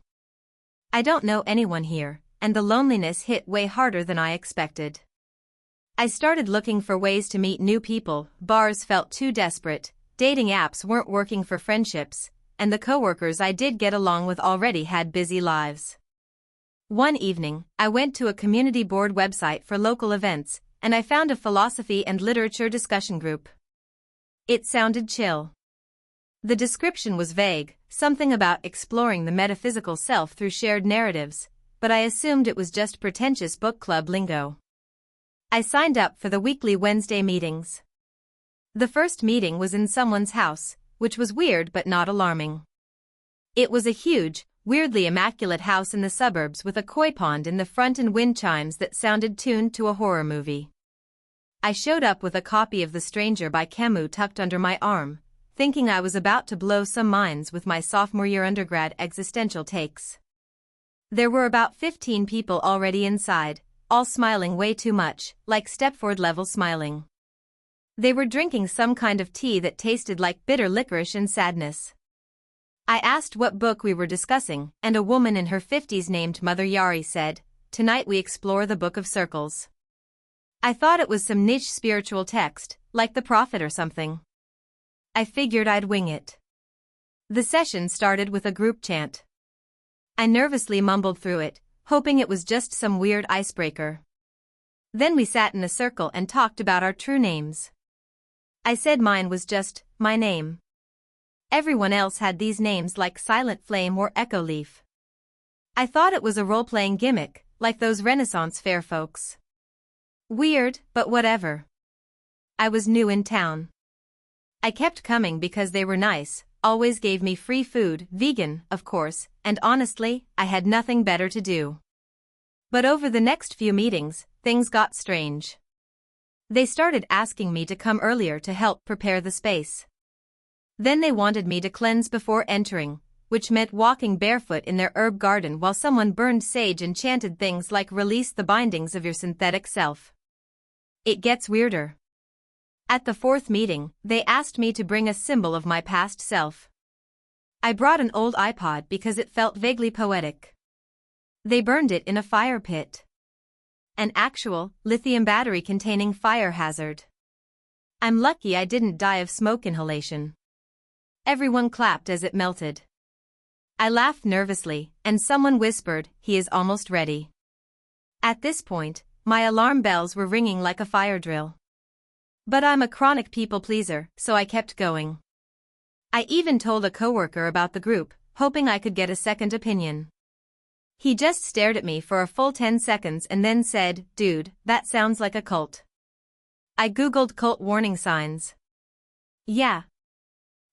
I don't know anyone here, and the loneliness hit way harder than I expected. I started looking for ways to meet new people, bars felt too desperate, dating apps weren't working for friendships, and the coworkers I did get along with already had busy lives. One evening, I went to a community board website for local events, and I found a philosophy and literature discussion group. It sounded chill. The description was vague, something about exploring the metaphysical self through shared narratives, but I assumed it was just pretentious book club lingo. I signed up for the weekly Wednesday meetings. The first meeting was in someone's house, which was weird but not alarming. It was a huge, weirdly immaculate house in the suburbs with a koi pond in the front and wind chimes that sounded tuned to a horror movie. I showed up with a copy of The Stranger by Camus tucked under my arm, thinking I was about to blow some minds with my sophomore year undergrad existential takes. There were about 15 people already inside, all smiling way too much, like Stepford-level smiling. They were drinking some kind of tea that tasted like bitter licorice and sadness. I asked what book we were discussing, and a woman in her 50s named Mother Yari said, "Tonight we explore the Book of Circles." I thought it was some niche spiritual text, like the Prophet or something. I figured I'd wing it. The session started with a group chant. I nervously mumbled through it, hoping it was just some weird icebreaker. Then we sat in a circle and talked about our true names. I said mine was just my name. Everyone else had these names like Silent Flame or Echo Leaf. I thought it was a role-playing gimmick, like those Renaissance fair folks. Weird, but whatever. I was new in town. I kept coming because they were nice, always gave me free food, vegan, of course, and honestly, I had nothing better to do. But over the next few meetings, things got strange. They started asking me to come earlier to help prepare the space. Then they wanted me to cleanse before entering, which meant walking barefoot in their herb garden while someone burned sage and chanted things like "Release the bindings of your synthetic self." It gets weirder. At the fourth meeting, they asked me to bring a symbol of my past self. I brought an old iPod because it felt vaguely poetic. They burned it in a fire pit. An actual, lithium battery-containing fire hazard. I'm lucky I didn't die of smoke inhalation. Everyone clapped as it melted. I laughed nervously, and someone whispered, "He is almost ready." At this point, my alarm bells were ringing like a fire drill. But I'm a chronic people-pleaser, so I kept going. I even told a coworker about the group, hoping I could get a second opinion. He just stared at me for a full 10 seconds and then said, "Dude, that sounds like a cult." I googled cult warning signs. Yeah.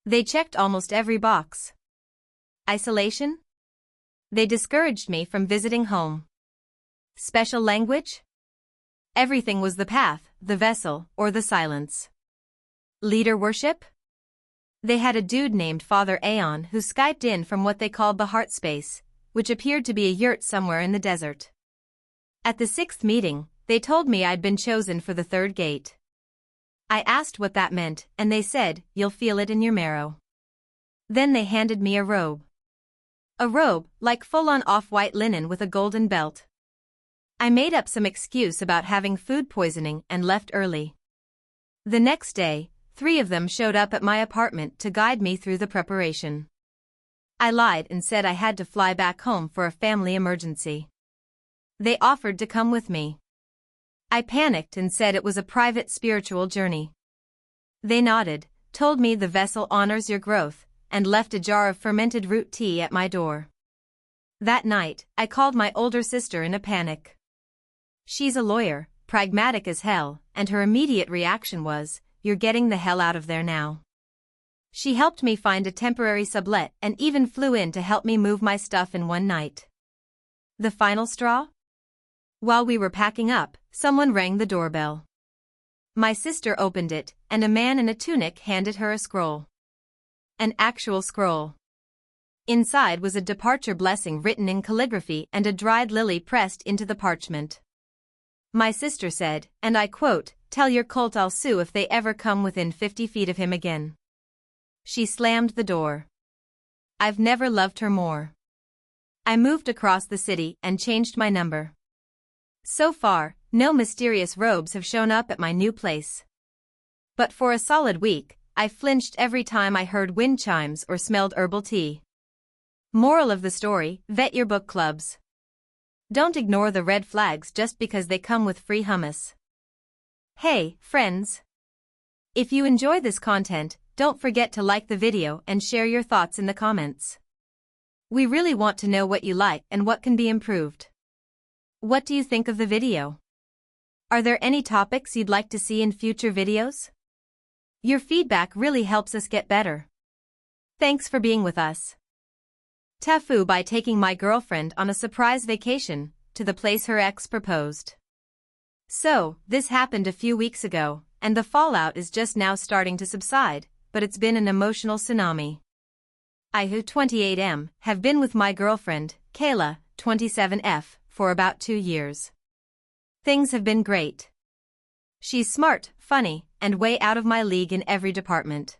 They checked almost every box. Isolation? They discouraged me from visiting home. Special language? Everything was the path, the vessel, or the silence. Leader worship? They had a dude named Father Aeon who Skyped in from what they called the heart space, which appeared to be a yurt somewhere in the desert. At the sixth meeting, they told me I'd been chosen for the third gate. I asked what that meant, and they said, "You'll feel it in your marrow." Then they handed me a robe. A robe, like full-on off-white linen with a golden belt. I made up some excuse about having food poisoning and left early. The next day, 3 of them showed up at my apartment to guide me through the preparation. I lied and said I had to fly back home for a family emergency. They offered to come with me. I panicked and said it was a private spiritual journey. They nodded, told me the vessel honors your growth, and left a jar of fermented root tea at my door. That night, I called my older sister in a panic. She's a lawyer, pragmatic as hell, and her immediate reaction was, "You're getting the hell out of there now." She helped me find a temporary sublet and even flew in to help me move my stuff in one night. The final straw? While we were packing up, Someone rang the doorbell. My sister opened it, and a man in a tunic handed her a scroll. An actual scroll. Inside was a departure blessing written in calligraphy and a dried lily pressed into the parchment. My sister said, and I quote, "Tell your cult I'll sue if they ever come within 50 feet of him again." She slammed the door. I've never loved her more. I moved across the city and changed my number. So far, no mysterious robes have shown up at my new place. But for a solid week, I flinched every time I heard wind chimes or smelled herbal tea. Moral of the story: vet your book clubs. Don't ignore the red flags just because they come with free hummus. Hey, friends! If you enjoy this content, don't forget to like the video and share your thoughts in the comments. We really want to know what you like and what can be improved. What do you think of the video? Are there any topics you'd like to see in future videos? Your feedback really helps us get better. Thanks for being with us. TIFU by taking my girlfriend on a surprise vacation to the place her ex proposed. So, this happened a few weeks ago, and the fallout is just now starting to subside, but it's been an emotional tsunami. I, who 28M, have been with my girlfriend, Kayla, 27F, for about 2 years. Things have been great. She's smart, funny, and way out of my league in every department.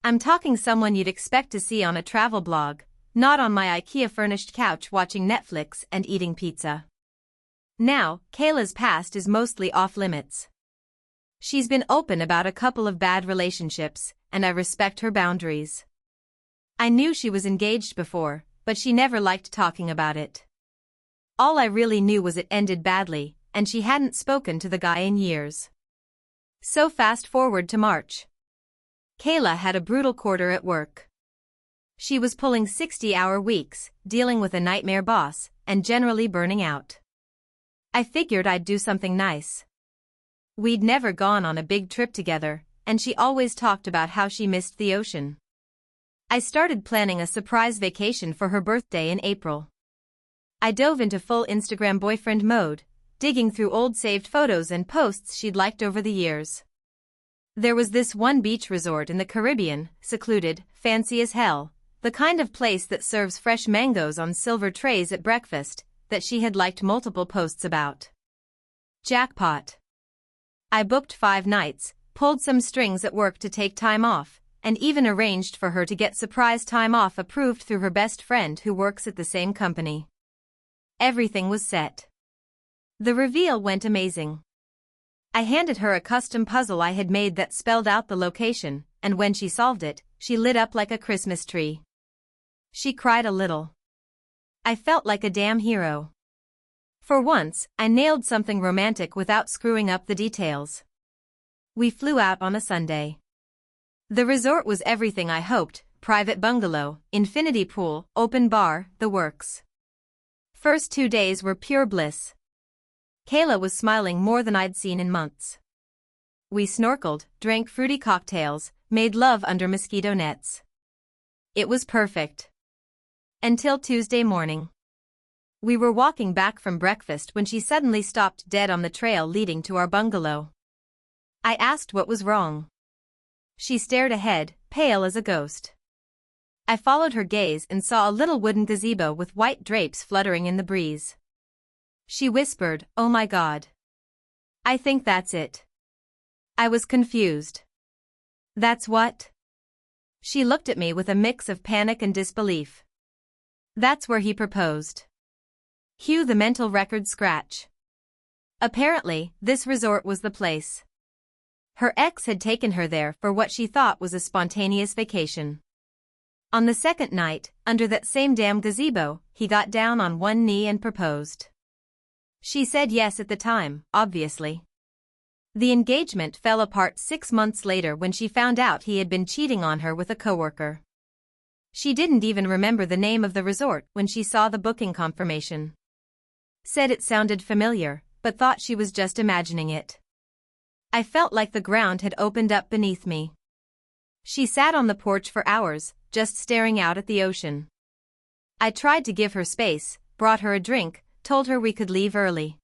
I'm talking someone you'd expect to see on a travel blog, not on my IKEA-furnished couch watching Netflix and eating pizza. Now, Kayla's past is mostly off-limits. She's been open about a couple of bad relationships, and I respect her boundaries. I knew she was engaged before, but she never liked talking about it. All I really knew was it ended badly, and she hadn't spoken to the guy in years. So fast forward to March. Kayla had a brutal quarter at work. She was pulling 60-hour weeks, dealing with a nightmare boss, and generally burning out. I figured I'd do something nice. We'd never gone on a big trip together, and she always talked about how she missed the ocean. I started planning a surprise vacation for her birthday in April. I dove into full Instagram boyfriend mode, digging through old saved photos and posts she'd liked over the years. There was this one beach resort in the Caribbean, secluded, fancy as hell, the kind of place that serves fresh mangoes on silver trays at breakfast, that she had liked multiple posts about. Jackpot. I booked 5 nights, pulled some strings at work to take time off, and even arranged for her to get surprise time off approved through her best friend who works at the same company. Everything was set. The reveal went amazing. I handed her a custom puzzle I had made that spelled out the location, and when she solved it, she lit up like a Christmas tree. She cried a little. I felt like a damn hero. For once, I nailed something romantic without screwing up the details. We flew out on a Sunday. The resort was everything I hoped: private bungalow, infinity pool, open bar, the works. First 2 days were pure bliss. Kayla was smiling more than I'd seen in months. We snorkeled, drank fruity cocktails, made love under mosquito nets. It was perfect. Until Tuesday morning. We were walking back from breakfast when she suddenly stopped dead on the trail leading to our bungalow. I asked what was wrong. She stared ahead, pale as a ghost. I followed her gaze and saw a little wooden gazebo with white drapes fluttering in the breeze. She whispered, "Oh my God. I think that's it." I was confused. "That's what?" She looked at me with a mix of panic and disbelief. "That's where he proposed." Cue the mental record scratch. Apparently, this resort was the place. Her ex had taken her there for what she thought was a spontaneous vacation. On the second night, under that same damn gazebo, he got down on one knee and proposed. She said yes at the time, obviously. The engagement fell apart 6 months later when she found out he had been cheating on her with a coworker. She didn't even remember the name of the resort when she saw the booking confirmation. Said it sounded familiar, but thought she was just imagining it. I felt like the ground had opened up beneath me. She sat on the porch for hours, just staring out at the ocean. I tried to give her space, brought her a drink, told her we could leave early.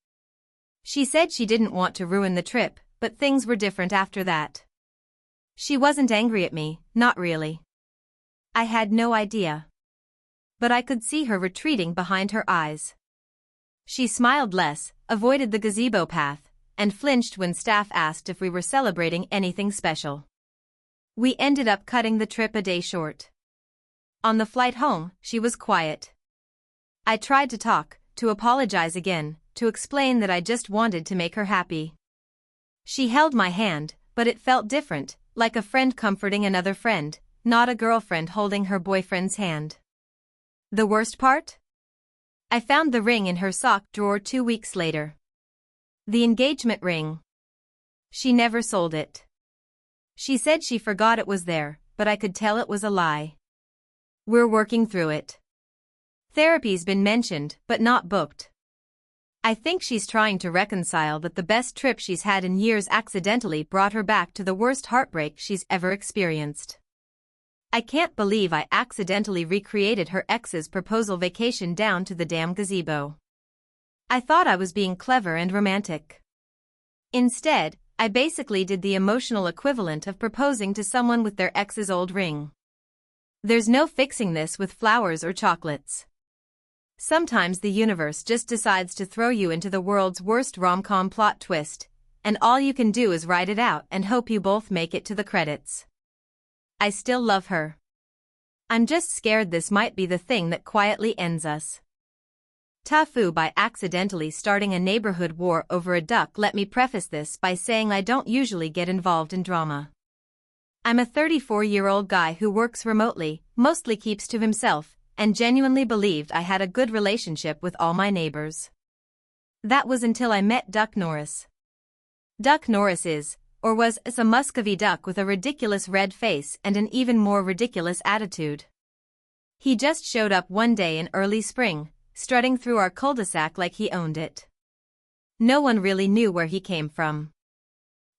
She said she didn't want to ruin the trip, but things were different after that. She wasn't angry at me, not really. I had no idea. But I could see her retreating behind her eyes. She smiled less, avoided the gazebo path, and flinched when staff asked if we were celebrating anything special. We ended up cutting the trip a day short. On the flight home, she was quiet. I tried to talk, to apologize again, to explain that I just wanted to make her happy. She held my hand, but it felt different, like a friend comforting another friend, not a girlfriend holding her boyfriend's hand. The worst part? I found the ring in her sock drawer 2 weeks later. The engagement ring. She never sold it. She said she forgot it was there, but I could tell it was a lie. We're working through it. Therapy's been mentioned, but not booked. I think she's trying to reconcile that the best trip she's had in years accidentally brought her back to the worst heartbreak she's ever experienced. I can't believe I accidentally recreated her ex's proposal vacation down to the damn gazebo. I thought I was being clever and romantic. Instead, I basically did the emotional equivalent of proposing to someone with their ex's old ring. There's no fixing this with flowers or chocolates. Sometimes the universe just decides to throw you into the world's worst rom-com plot twist, and all you can do is ride it out and hope you both make it to the credits. I still love her. I'm just scared this might be the thing that quietly ends us. TIFU by accidentally starting a neighborhood war over a duck. Let me preface this by saying I don't usually get involved in drama. I'm a 34-year-old guy who works remotely, mostly keeps to himself, and genuinely believed I had a good relationship with all my neighbors. That was until I met Duck Norris. Duck Norris is, or was, a Muscovy duck with a ridiculous red face and an even more ridiculous attitude. He just showed up one day in early spring, strutting through our cul-de-sac like he owned it. No one really knew where he came from.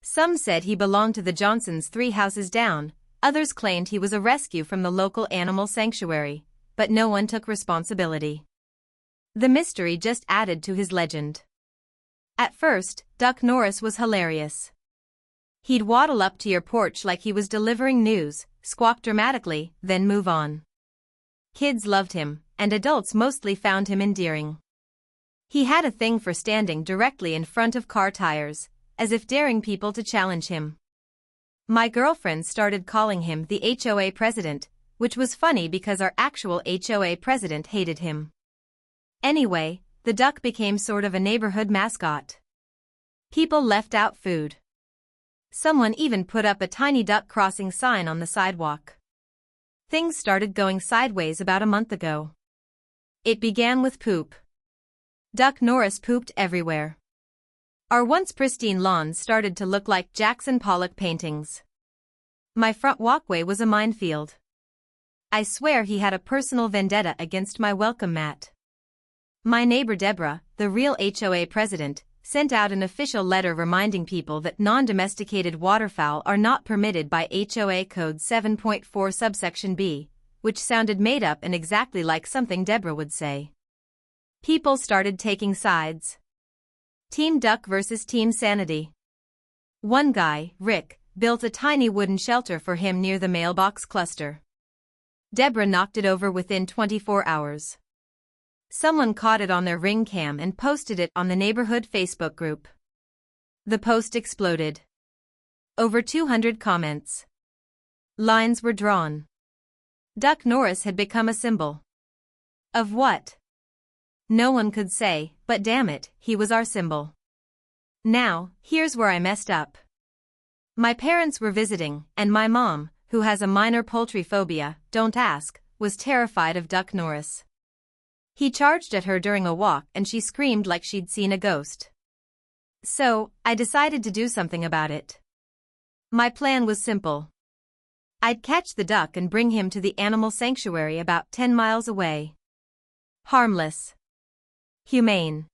Some said he belonged to the Johnsons 3 houses down, others claimed he was a rescue from the local animal sanctuary, but no one took responsibility. The mystery just added to his legend. At first, Duck Norris was hilarious. He'd waddle up to your porch like he was delivering news, squawk dramatically, then move on. Kids loved him, and adults mostly found him endearing. He had a thing for standing directly in front of car tires, as if daring people to challenge him. My girlfriend started calling him the HOA president, which was funny because our actual HOA president hated him. Anyway, the duck became sort of a neighborhood mascot. People left out food. Someone even put up a tiny duck crossing sign on the sidewalk. Things started going sideways about a month ago. It began with poop. Duck Norris pooped everywhere. Our once pristine lawns started to look like Jackson Pollock paintings. My front walkway was a minefield. I swear he had a personal vendetta against my welcome mat. My neighbor Deborah, the real HOA president, sent out an official letter reminding people that non-domesticated waterfowl are not permitted by HOA Code 7.4 subsection B, which sounded made up and exactly like something Deborah would say. People started taking sides. Team Duck versus Team Sanity. One guy, Rick, built a tiny wooden shelter for him near the mailbox cluster. Deborah knocked it over within 24 hours. Someone caught it on their Ring cam and posted it on the neighborhood Facebook group. The post exploded. Over 200 comments. Lines were drawn. Duck Norris had become a symbol. Of what? No one could say, but damn it, he was our symbol. Now, here's where I messed up. My parents were visiting, and my mom, who has a minor poultry phobia, don't ask, was terrified of Duck Norris. He charged at her during a walk and she screamed like she'd seen a ghost. So, I decided to do something about it. My plan was simple. I'd catch the duck and bring him to the animal sanctuary about 10 miles away. Harmless. Humane.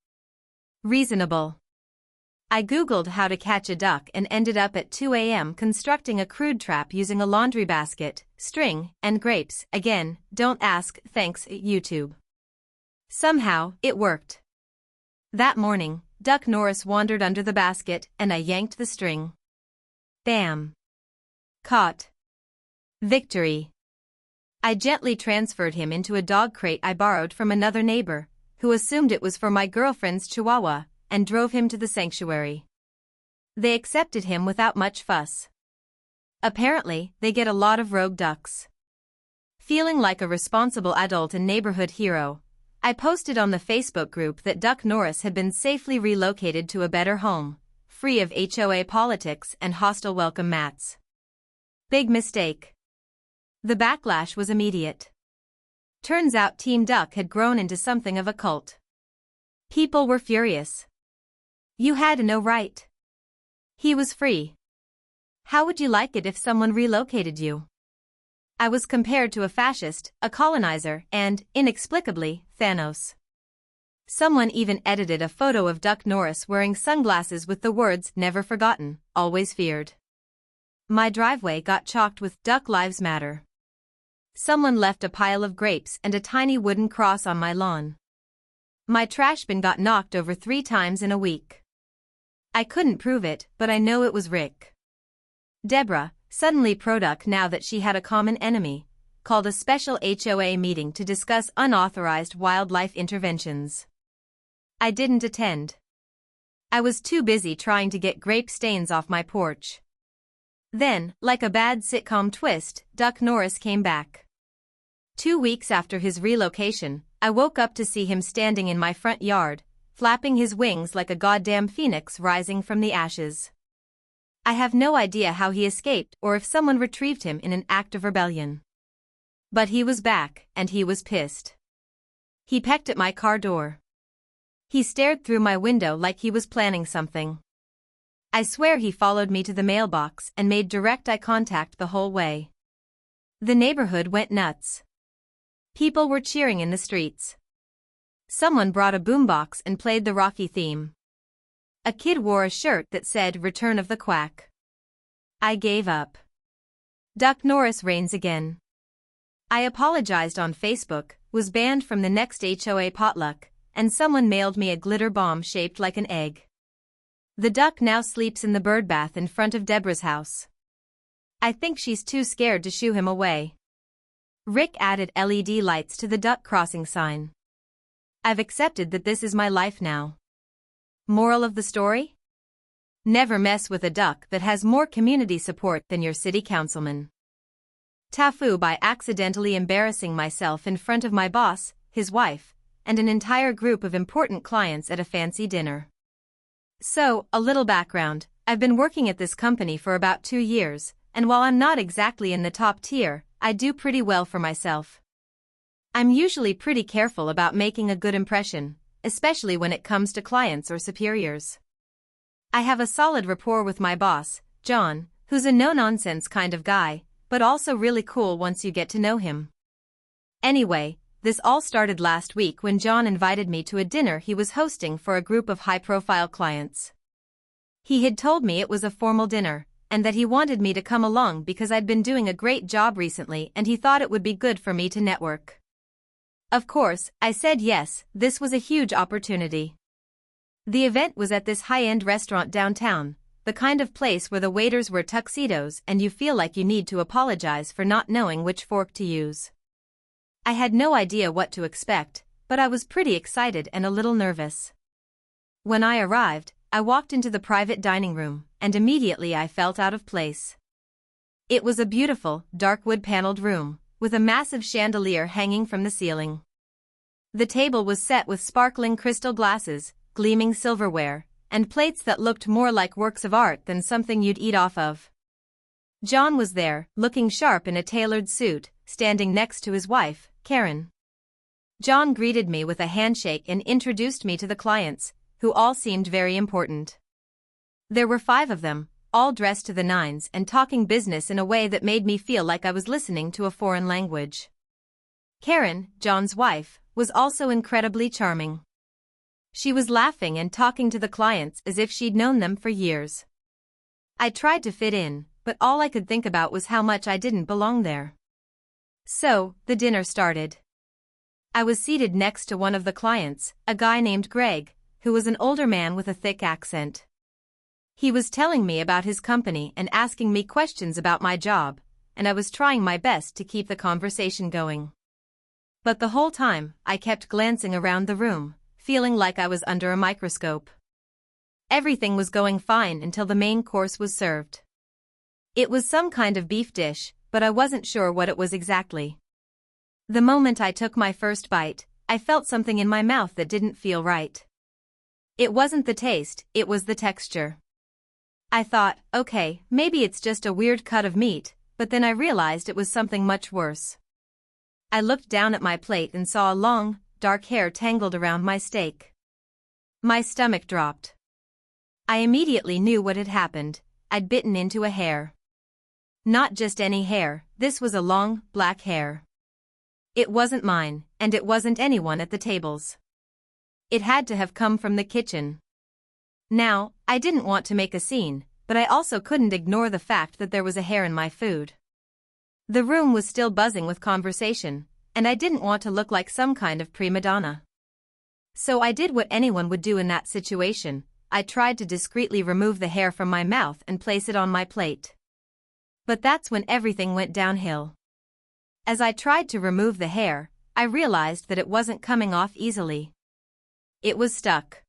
Reasonable. I googled how to catch a duck and ended up at 2 a.m. constructing a crude trap using a laundry basket, string, and grapes. Again, don't ask, thanks, YouTube. Somehow, it worked. That morning, Duck Norris wandered under the basket and I yanked the string. Bam! Caught. Victory. I gently transferred him into a dog crate I borrowed from another neighbor, who assumed it was for my girlfriend's chihuahua, and drove him to the sanctuary. They accepted him without much fuss. Apparently, they get a lot of rogue ducks. Feeling like a responsible adult and neighborhood hero, I posted on the Facebook group that Duck Norris had been safely relocated to a better home, free of HOA politics and hostile welcome mats. Big mistake. The backlash was immediate. Turns out Team Duck had grown into something of a cult. People were furious. You had no right. He was free. How would you like it if someone relocated you? I was compared to a fascist, a colonizer, and, inexplicably, Thanos. Someone even edited a photo of Duck Norris wearing sunglasses with the words "Never forgotten, always feared." My driveway got chalked with "Duck Lives Matter." Someone left a pile of grapes and a tiny wooden cross on my lawn. My trash bin got knocked over 3 times in a week. I couldn't prove it, but I know it was Rick. Deborah, suddenly pro-duck now that she had a common enemy, called a special HOA meeting to discuss unauthorized wildlife interventions. I didn't attend. I was too busy trying to get grape stains off my porch. Then, like a bad sitcom twist, Duck Norris came back. 2 weeks after his relocation, I woke up to see him standing in my front yard, flapping his wings like a goddamn phoenix rising from the ashes. I have no idea how he escaped or if someone retrieved him in an act of rebellion. But he was back, and he was pissed. He pecked at my car door. He stared through my window like he was planning something. I swear he followed me to the mailbox and made direct eye contact the whole way. The neighborhood went nuts. People were cheering in the streets. Someone brought a boombox and played the Rocky theme. A kid wore a shirt that said "Return of the Quack." I gave up. Duck Norris reigns again. I apologized on Facebook, was banned from the next HOA potluck, and someone mailed me a glitter bomb shaped like an egg. The duck now sleeps in the birdbath in front of Deborah's house. I think she's too scared to shoo him away. Rick added LED lights to the duck crossing sign. I've accepted that this is my life now. Moral of the story? Never mess with a duck that has more community support than your city councilman. TIFU by accidentally embarrassing myself in front of my boss, his wife, and an entire group of important clients at a fancy dinner. So, a little background, I've been working at this company for about 2 years, and while I'm not exactly in the top tier, I do pretty well for myself. I'm usually pretty careful about making a good impression, especially when it comes to clients or superiors. I have a solid rapport with my boss, John, who's a no-nonsense kind of guy, but also really cool once you get to know him. Anyway, this all started last week when John invited me to a dinner he was hosting for a group of high-profile clients. He had told me it was a formal dinner, and that he wanted me to come along because I'd been doing a great job recently and he thought it would be good for me to network. Of course, I said yes, this was a huge opportunity. The event was at this high-end restaurant downtown, the kind of place where the waiters wear tuxedos and you feel like you need to apologize for not knowing which fork to use. I had no idea what to expect, but I was pretty excited and a little nervous. When I arrived, I walked into the private dining room, and immediately I felt out of place. It was a beautiful, dark wood-paneled room, with a massive chandelier hanging from the ceiling. The table was set with sparkling crystal glasses, gleaming silverware, and plates that looked more like works of art than something you'd eat off of. John was there, looking sharp in a tailored suit, standing next to his wife, Karen. John greeted me with a handshake and introduced me to the clients, who all seemed very important. There were 5 of them, all dressed to the nines and talking business in a way that made me feel like I was listening to a foreign language. Karen, John's wife, was also incredibly charming. She was laughing and talking to the clients as if she'd known them for years. I tried to fit in, but all I could think about was how much I didn't belong there. So, the dinner started. I was seated next to one of the clients, a guy named Greg, who was an older man with a thick accent. He was telling me about his company and asking me questions about my job, and I was trying my best to keep the conversation going. But the whole time, I kept glancing around the room, feeling like I was under a microscope. Everything was going fine until the main course was served. It was some kind of beef dish, but I wasn't sure what it was exactly. The moment I took my first bite, I felt something in my mouth that didn't feel right. It wasn't the taste, it was the texture. I thought, okay, maybe it's just a weird cut of meat, but then I realized it was something much worse. I looked down at my plate and saw a long, dark hair tangled around my steak. My stomach dropped. I immediately knew what had happened. I'd bitten into a hair. Not just any hair, this was a long, black hair. It wasn't mine, and it wasn't anyone at the tables. It had to have come from the kitchen. Now, I didn't want to make a scene, but I also couldn't ignore the fact that there was a hair in my food. The room was still buzzing with conversation, and I didn't want to look like some kind of prima donna. So I did what anyone would do in that situation. I tried to discreetly remove the hair from my mouth and place it on my plate. But that's when everything went downhill. As I tried to remove the hair, I realized that it wasn't coming off easily. It was stuck.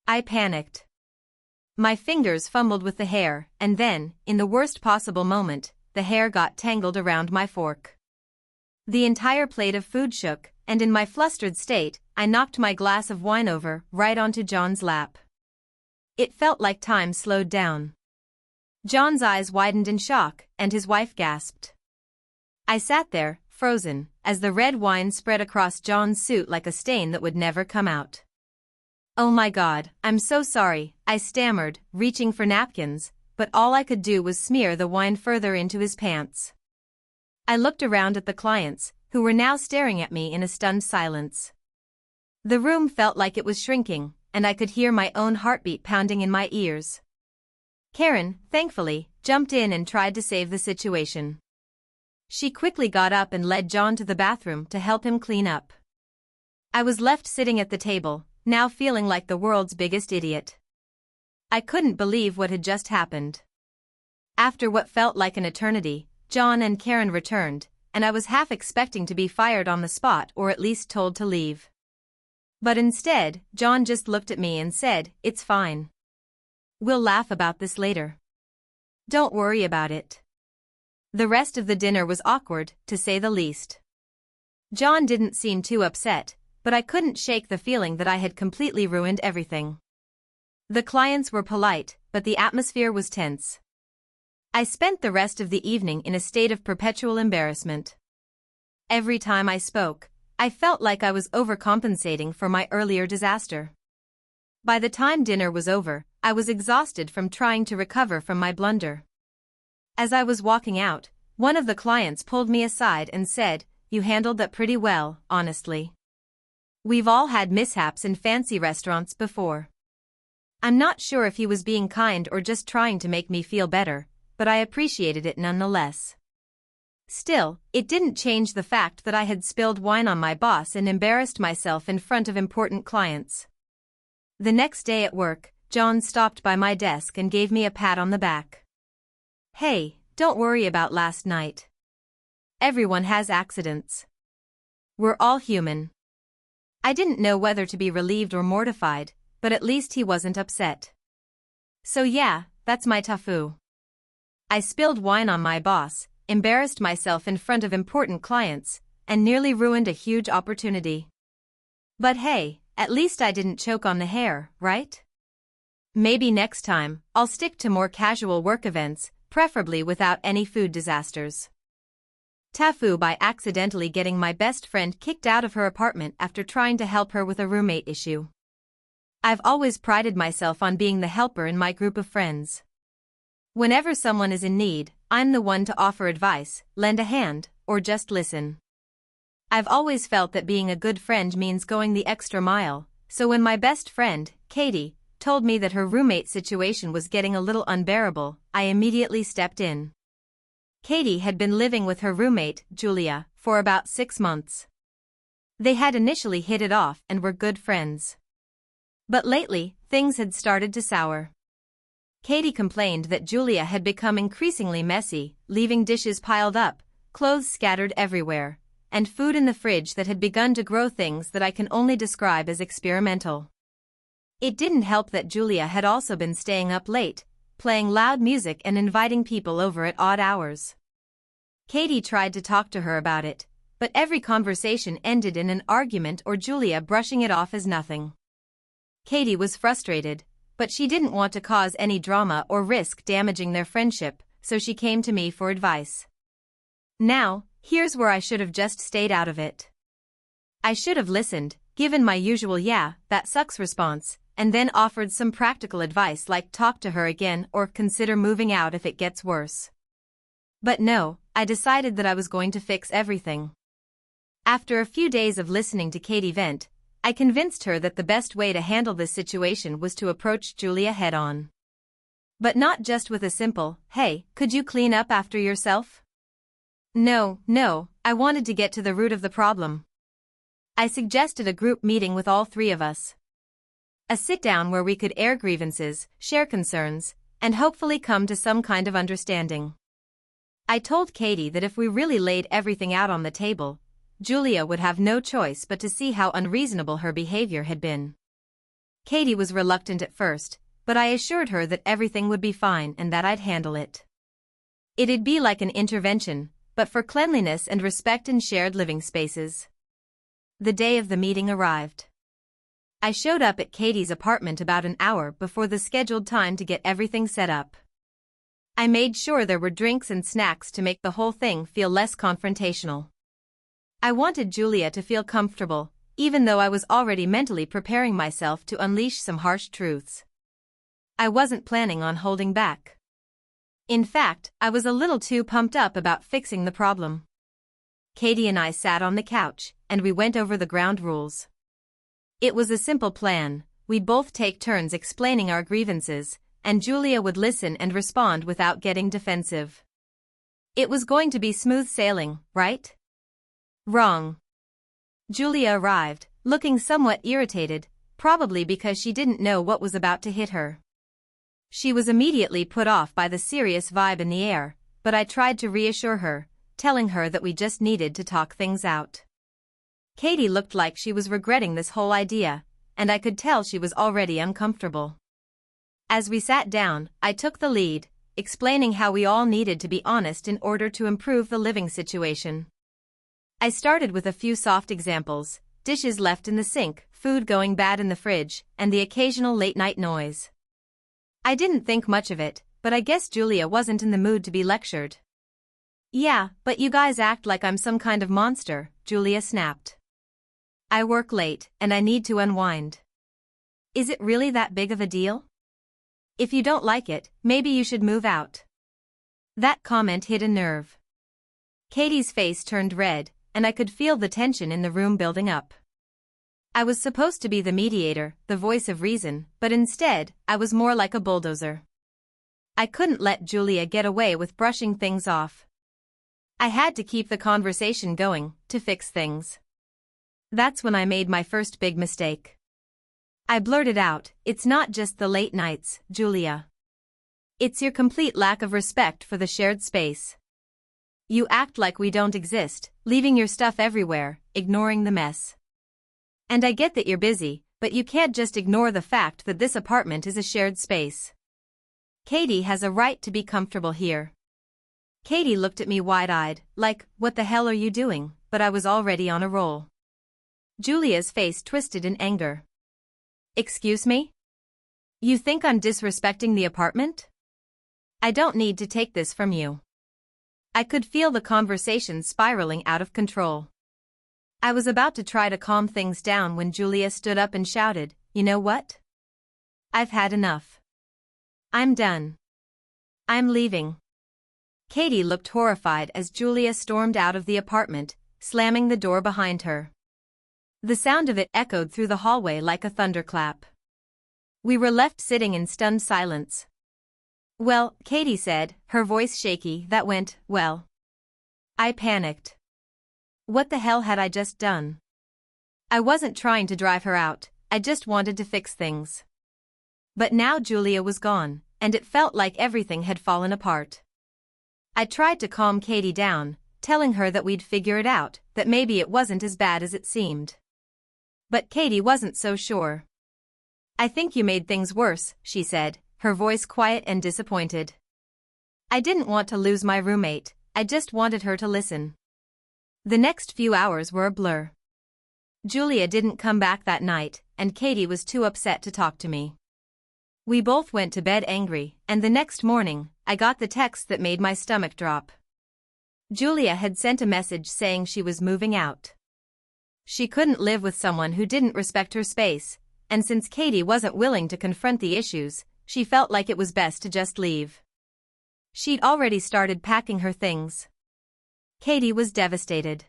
I panicked. My fingers fumbled with the hair, and then, in the worst possible moment, the hair got tangled around my fork. The entire plate of food shook, and in my flustered state, I knocked my glass of wine over, right onto John's lap. It felt like time slowed down. John's eyes widened in shock, and his wife gasped. I sat there, frozen, as the red wine spread across John's suit like a stain that would never come out. Oh my God, I'm so sorry, I stammered, reaching for napkins, but all I could do was smear the wine further into his pants. I looked around at the clients, who were now staring at me in a stunned silence. The room felt like it was shrinking, and I could hear my own heartbeat pounding in my ears. Karen, thankfully, jumped in and tried to save the situation. She quickly got up and led John to the bathroom to help him clean up. I was left sitting at the table, now feeling like the world's biggest idiot. I couldn't believe what had just happened. After what felt like an eternity, John and Karen returned, and I was half expecting to be fired on the spot or at least told to leave. But instead, John just looked at me and said, "It's fine. We'll laugh about this later. Don't worry about it." The rest of the dinner was awkward, to say the least. John didn't seem too upset, but I couldn't shake the feeling that I had completely ruined everything. The clients were polite, but the atmosphere was tense. I spent the rest of the evening in a state of perpetual embarrassment. Every time I spoke, I felt like I was overcompensating for my earlier disaster. By the time dinner was over, I was exhausted from trying to recover from my blunder. As I was walking out, one of the clients pulled me aside and said, "You handled that pretty well, honestly. We've all had mishaps in fancy restaurants before." I'm not sure if he was being kind or just trying to make me feel better, but I appreciated it nonetheless. Still, it didn't change the fact that I had spilled wine on my boss and embarrassed myself in front of important clients. The next day at work, John stopped by my desk and gave me a pat on the back. "Hey, don't worry about last night. Everyone has accidents. We're all human." I didn't know whether to be relieved or mortified, but at least he wasn't upset. So yeah, that's my TIFU. I spilled wine on my boss, embarrassed myself in front of important clients, and nearly ruined a huge opportunity. But hey, at least I didn't choke on the hair, right? Maybe next time, I'll stick to more casual work events, preferably without any food disasters. TIFU by accidentally getting my best friend kicked out of her apartment after trying to help her with a roommate issue. I've always prided myself on being the helper in my group of friends. Whenever someone is in need, I'm the one to offer advice, lend a hand, or just listen. I've always felt that being a good friend means going the extra mile, so when my best friend, Katie, told me that her roommate situation was getting a little unbearable, I immediately stepped in. Katie had been living with her roommate, Julia, for about 6 months. They had initially hit it off and were good friends. But lately, things had started to sour. Katie complained that Julia had become increasingly messy, leaving dishes piled up, clothes scattered everywhere, and food in the fridge that had begun to grow things that I can only describe as experimental. It didn't help that Julia had also been staying up late, playing loud music and inviting people over at odd hours. Katie tried to talk to her about it, but every conversation ended in an argument or Julia brushing it off as nothing. Katie was frustrated, but she didn't want to cause any drama or risk damaging their friendship, so she came to me for advice. Now, here's where I should have just stayed out of it. I should have listened, given my usual "yeah, that sucks" response, and then offered some practical advice like talk to her again or consider moving out if it gets worse. But no, I decided that I was going to fix everything. After a few days of listening to Katie vent, I convinced her that the best way to handle this situation was to approach Julia head-on. But not just with a simple, "Hey, could you clean up after yourself?" No, I wanted to get to the root of the problem. I suggested a group meeting with all three of us. A sit-down where we could air grievances, share concerns, and hopefully come to some kind of understanding. I told Katie that if we really laid everything out on the table, Julia would have no choice but to see how unreasonable her behavior had been. Katie was reluctant at first, but I assured her that everything would be fine and that I'd handle it. It'd be like an intervention, but for cleanliness and respect in shared living spaces. The day of the meeting arrived. I showed up at Katie's apartment about an hour before the scheduled time to get everything set up. I made sure there were drinks and snacks to make the whole thing feel less confrontational. I wanted Julia to feel comfortable, even though I was already mentally preparing myself to unleash some harsh truths. I wasn't planning on holding back. In fact, I was a little too pumped up about fixing the problem. Katie and I sat on the couch, and we went over the ground rules. It was a simple plan: we'd both take turns explaining our grievances, and Julia would listen and respond without getting defensive. It was going to be smooth sailing, right? Wrong. Julia arrived, looking somewhat irritated, probably because she didn't know what was about to hit her. She was immediately put off by the serious vibe in the air, but I tried to reassure her, telling her that we just needed to talk things out. Katie looked like she was regretting this whole idea, and I could tell she was already uncomfortable. As we sat down, I took the lead, explaining how we all needed to be honest in order to improve the living situation. I started with a few soft examples: dishes left in the sink, food going bad in the fridge, and the occasional late-night noise. I didn't think much of it, but I guess Julia wasn't in the mood to be lectured. "Yeah, but you guys act like I'm some kind of monster," Julia snapped. "I work late, and I need to unwind. Is it really that big of a deal? If you don't like it, maybe you should move out." That comment hit a nerve. Katie's face turned red, and I could feel the tension in the room building up. I was supposed to be the mediator, the voice of reason, but instead, I was more like a bulldozer. I couldn't let Julia get away with brushing things off. I had to keep the conversation going, to fix things. That's when I made my first big mistake. I blurted out, "It's not just the late nights, Julia. It's your complete lack of respect for the shared space. You act like we don't exist, leaving your stuff everywhere, ignoring the mess. And I get that you're busy, but you can't just ignore the fact that this apartment is a shared space. Katie has a right to be comfortable here." Katie looked at me wide-eyed, like, "What the hell are you doing?" But I was already on a roll. Julia's face twisted in anger. "Excuse me? You think I'm disrespecting the apartment? I don't need to take this from you." I could feel the conversation spiraling out of control. I was about to try to calm things down when Julia stood up and shouted, "You know what? I've had enough. I'm done. I'm leaving." Katie looked horrified as Julia stormed out of the apartment, slamming the door behind her. The sound of it echoed through the hallway like a thunderclap. We were left sitting in stunned silence. "Well," Katie said, her voice shaky, "that went well." I panicked. What the hell had I just done? I wasn't trying to drive her out, I just wanted to fix things. But now Julia was gone, and it felt like everything had fallen apart. I tried to calm Katie down, telling her that we'd figure it out, that maybe it wasn't as bad as it seemed. But Katie wasn't so sure. "I think you made things worse," she said, her voice quiet and disappointed. I didn't want to lose my roommate, I just wanted her to listen. The next few hours were a blur. Julia didn't come back that night, and Katie was too upset to talk to me. We both went to bed angry, and the next morning, I got the text that made my stomach drop. Julia had sent a message saying she was moving out. She couldn't live with someone who didn't respect her space, and since Katie wasn't willing to confront the issues, she felt like it was best to just leave. She'd already started packing her things. Katie was devastated.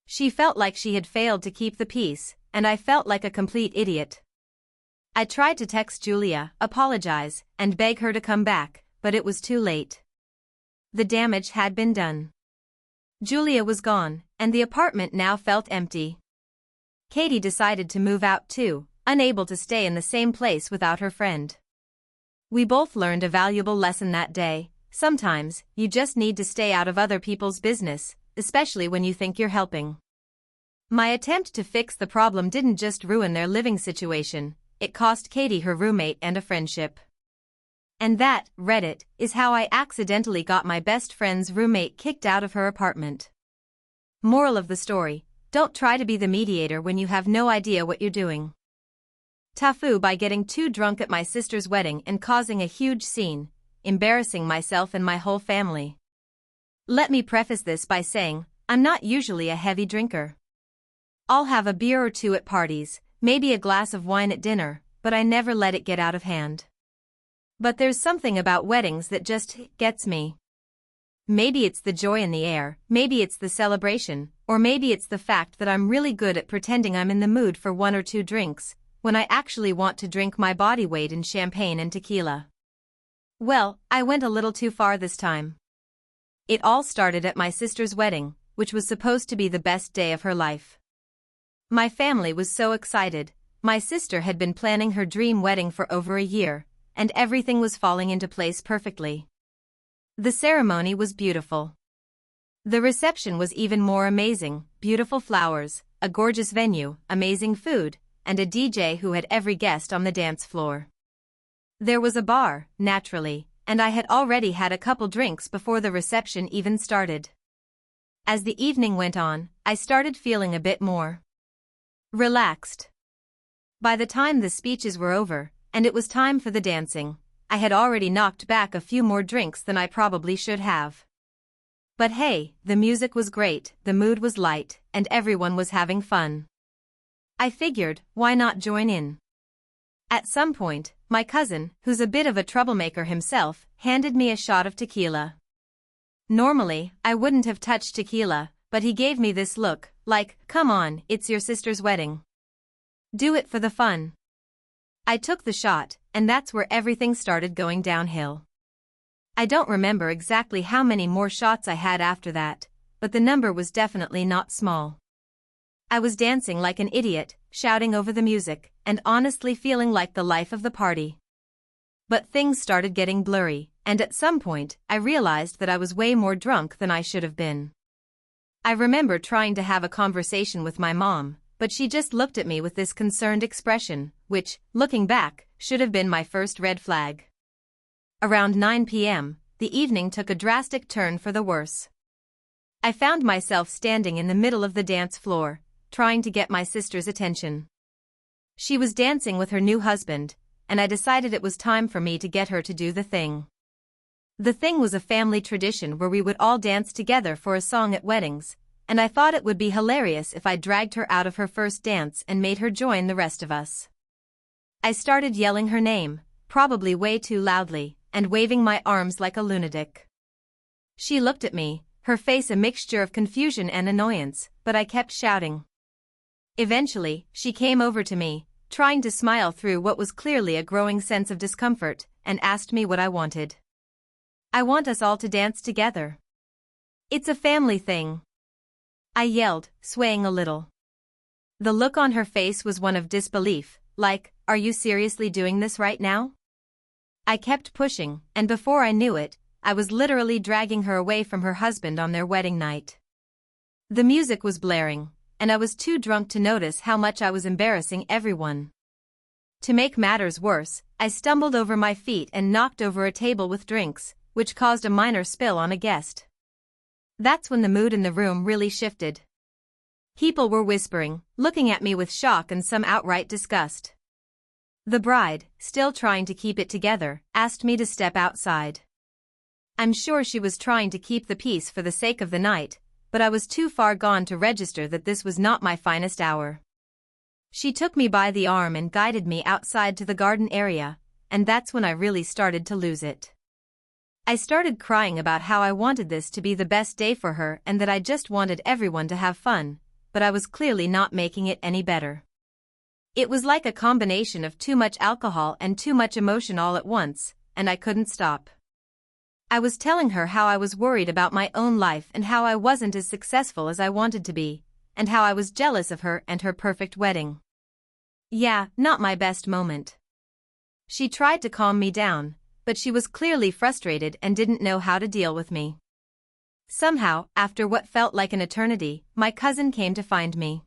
She felt like she had failed to keep the peace, and I felt like a complete idiot. I tried to text Julia, apologize, and beg her to come back, but it was too late. The damage had been done. Julia was gone, and the apartment now felt empty. Katie decided to move out too, unable to stay in the same place without her friend. We both learned a valuable lesson that day. Sometimes, you just need to stay out of other people's business, especially when you think you're helping. My attempt to fix the problem didn't just ruin their living situation, it cost Katie her roommate and a friendship. And that, Reddit, is how I accidentally got my best friend's roommate kicked out of her apartment. Moral of the story: don't try to be the mediator when you have no idea what you're doing. TIFU by getting too drunk at my sister's wedding and causing a huge scene, embarrassing myself and my whole family. Let me preface this by saying, I'm not usually a heavy drinker. I'll have a beer or two at parties, maybe a glass of wine at dinner, but I never let it get out of hand. But there's something about weddings that just gets me. Maybe it's the joy in the air, maybe it's the celebration, or maybe it's the fact that I'm really good at pretending I'm in the mood for one or two drinks, when I actually want to drink my body weight in champagne and tequila. Well, I went a little too far this time. It all started at my sister's wedding, which was supposed to be the best day of her life. My family was so excited. My sister had been planning her dream wedding for over a year, and everything was falling into place perfectly. The ceremony was beautiful. The reception was even more amazing: beautiful flowers, a gorgeous venue, amazing food, and a DJ who had every guest on the dance floor. There was a bar, naturally, and I had already had a couple drinks before the reception even started. As the evening went on, I started feeling a bit more relaxed. By the time the speeches were over, and it was time for the dancing, I had already knocked back a few more drinks than I probably should have. But hey, the music was great, the mood was light, and everyone was having fun. I figured, why not join in? At some point, my cousin, who's a bit of a troublemaker himself, handed me a shot of tequila. Normally, I wouldn't have touched tequila, but he gave me this look, like, come on, it's your sister's wedding. Do it for the fun. I took the shot, and that's where everything started going downhill. I don't remember exactly how many more shots I had after that, but the number was definitely not small. I was dancing like an idiot, shouting over the music, and honestly feeling like the life of the party. But things started getting blurry, and at some point, I realized that I was way more drunk than I should have been. I remember trying to have a conversation with my mom, but she just looked at me with this concerned expression, which, looking back, should have been my first red flag. Around 9 p.m., the evening took a drastic turn for the worse. I found myself standing in the middle of the dance floor, trying to get my sister's attention. She was dancing with her new husband, and I decided it was time for me to get her to do the thing. The thing was a family tradition where we would all dance together for a song at weddings, and I thought it would be hilarious if I dragged her out of her first dance and made her join the rest of us. I started yelling her name, probably way too loudly, and waving my arms like a lunatic. She looked at me, her face a mixture of confusion and annoyance, but I kept shouting. Eventually, she came over to me, trying to smile through what was clearly a growing sense of discomfort, and asked me what I wanted. I want us all to dance together. It's a family thing. I yelled, swaying a little. The look on her face was one of disbelief, like, "Are you seriously doing this right now?" I kept pushing, and before I knew it, I was literally dragging her away from her husband on their wedding night. The music was blaring, and I was too drunk to notice how much I was embarrassing everyone. To make matters worse, I stumbled over my feet and knocked over a table with drinks, which caused a minor spill on a guest. That's when the mood in the room really shifted. People were whispering, looking at me with shock and some outright disgust. The bride, still trying to keep it together, asked me to step outside. I'm sure she was trying to keep the peace for the sake of the night, but I was too far gone to register that this was not my finest hour. She took me by the arm and guided me outside to the garden area, and that's when I really started to lose it. I started crying about how I wanted this to be the best day for her and that I just wanted everyone to have fun, but I was clearly not making it any better. It was like a combination of too much alcohol and too much emotion all at once, and I couldn't stop. I was telling her how I was worried about my own life and how I wasn't as successful as I wanted to be, and how I was jealous of her and her perfect wedding. Yeah, not my best moment. She tried to calm me down, but she was clearly frustrated and didn't know how to deal with me. Somehow, after what felt like an eternity, my cousin came to find me.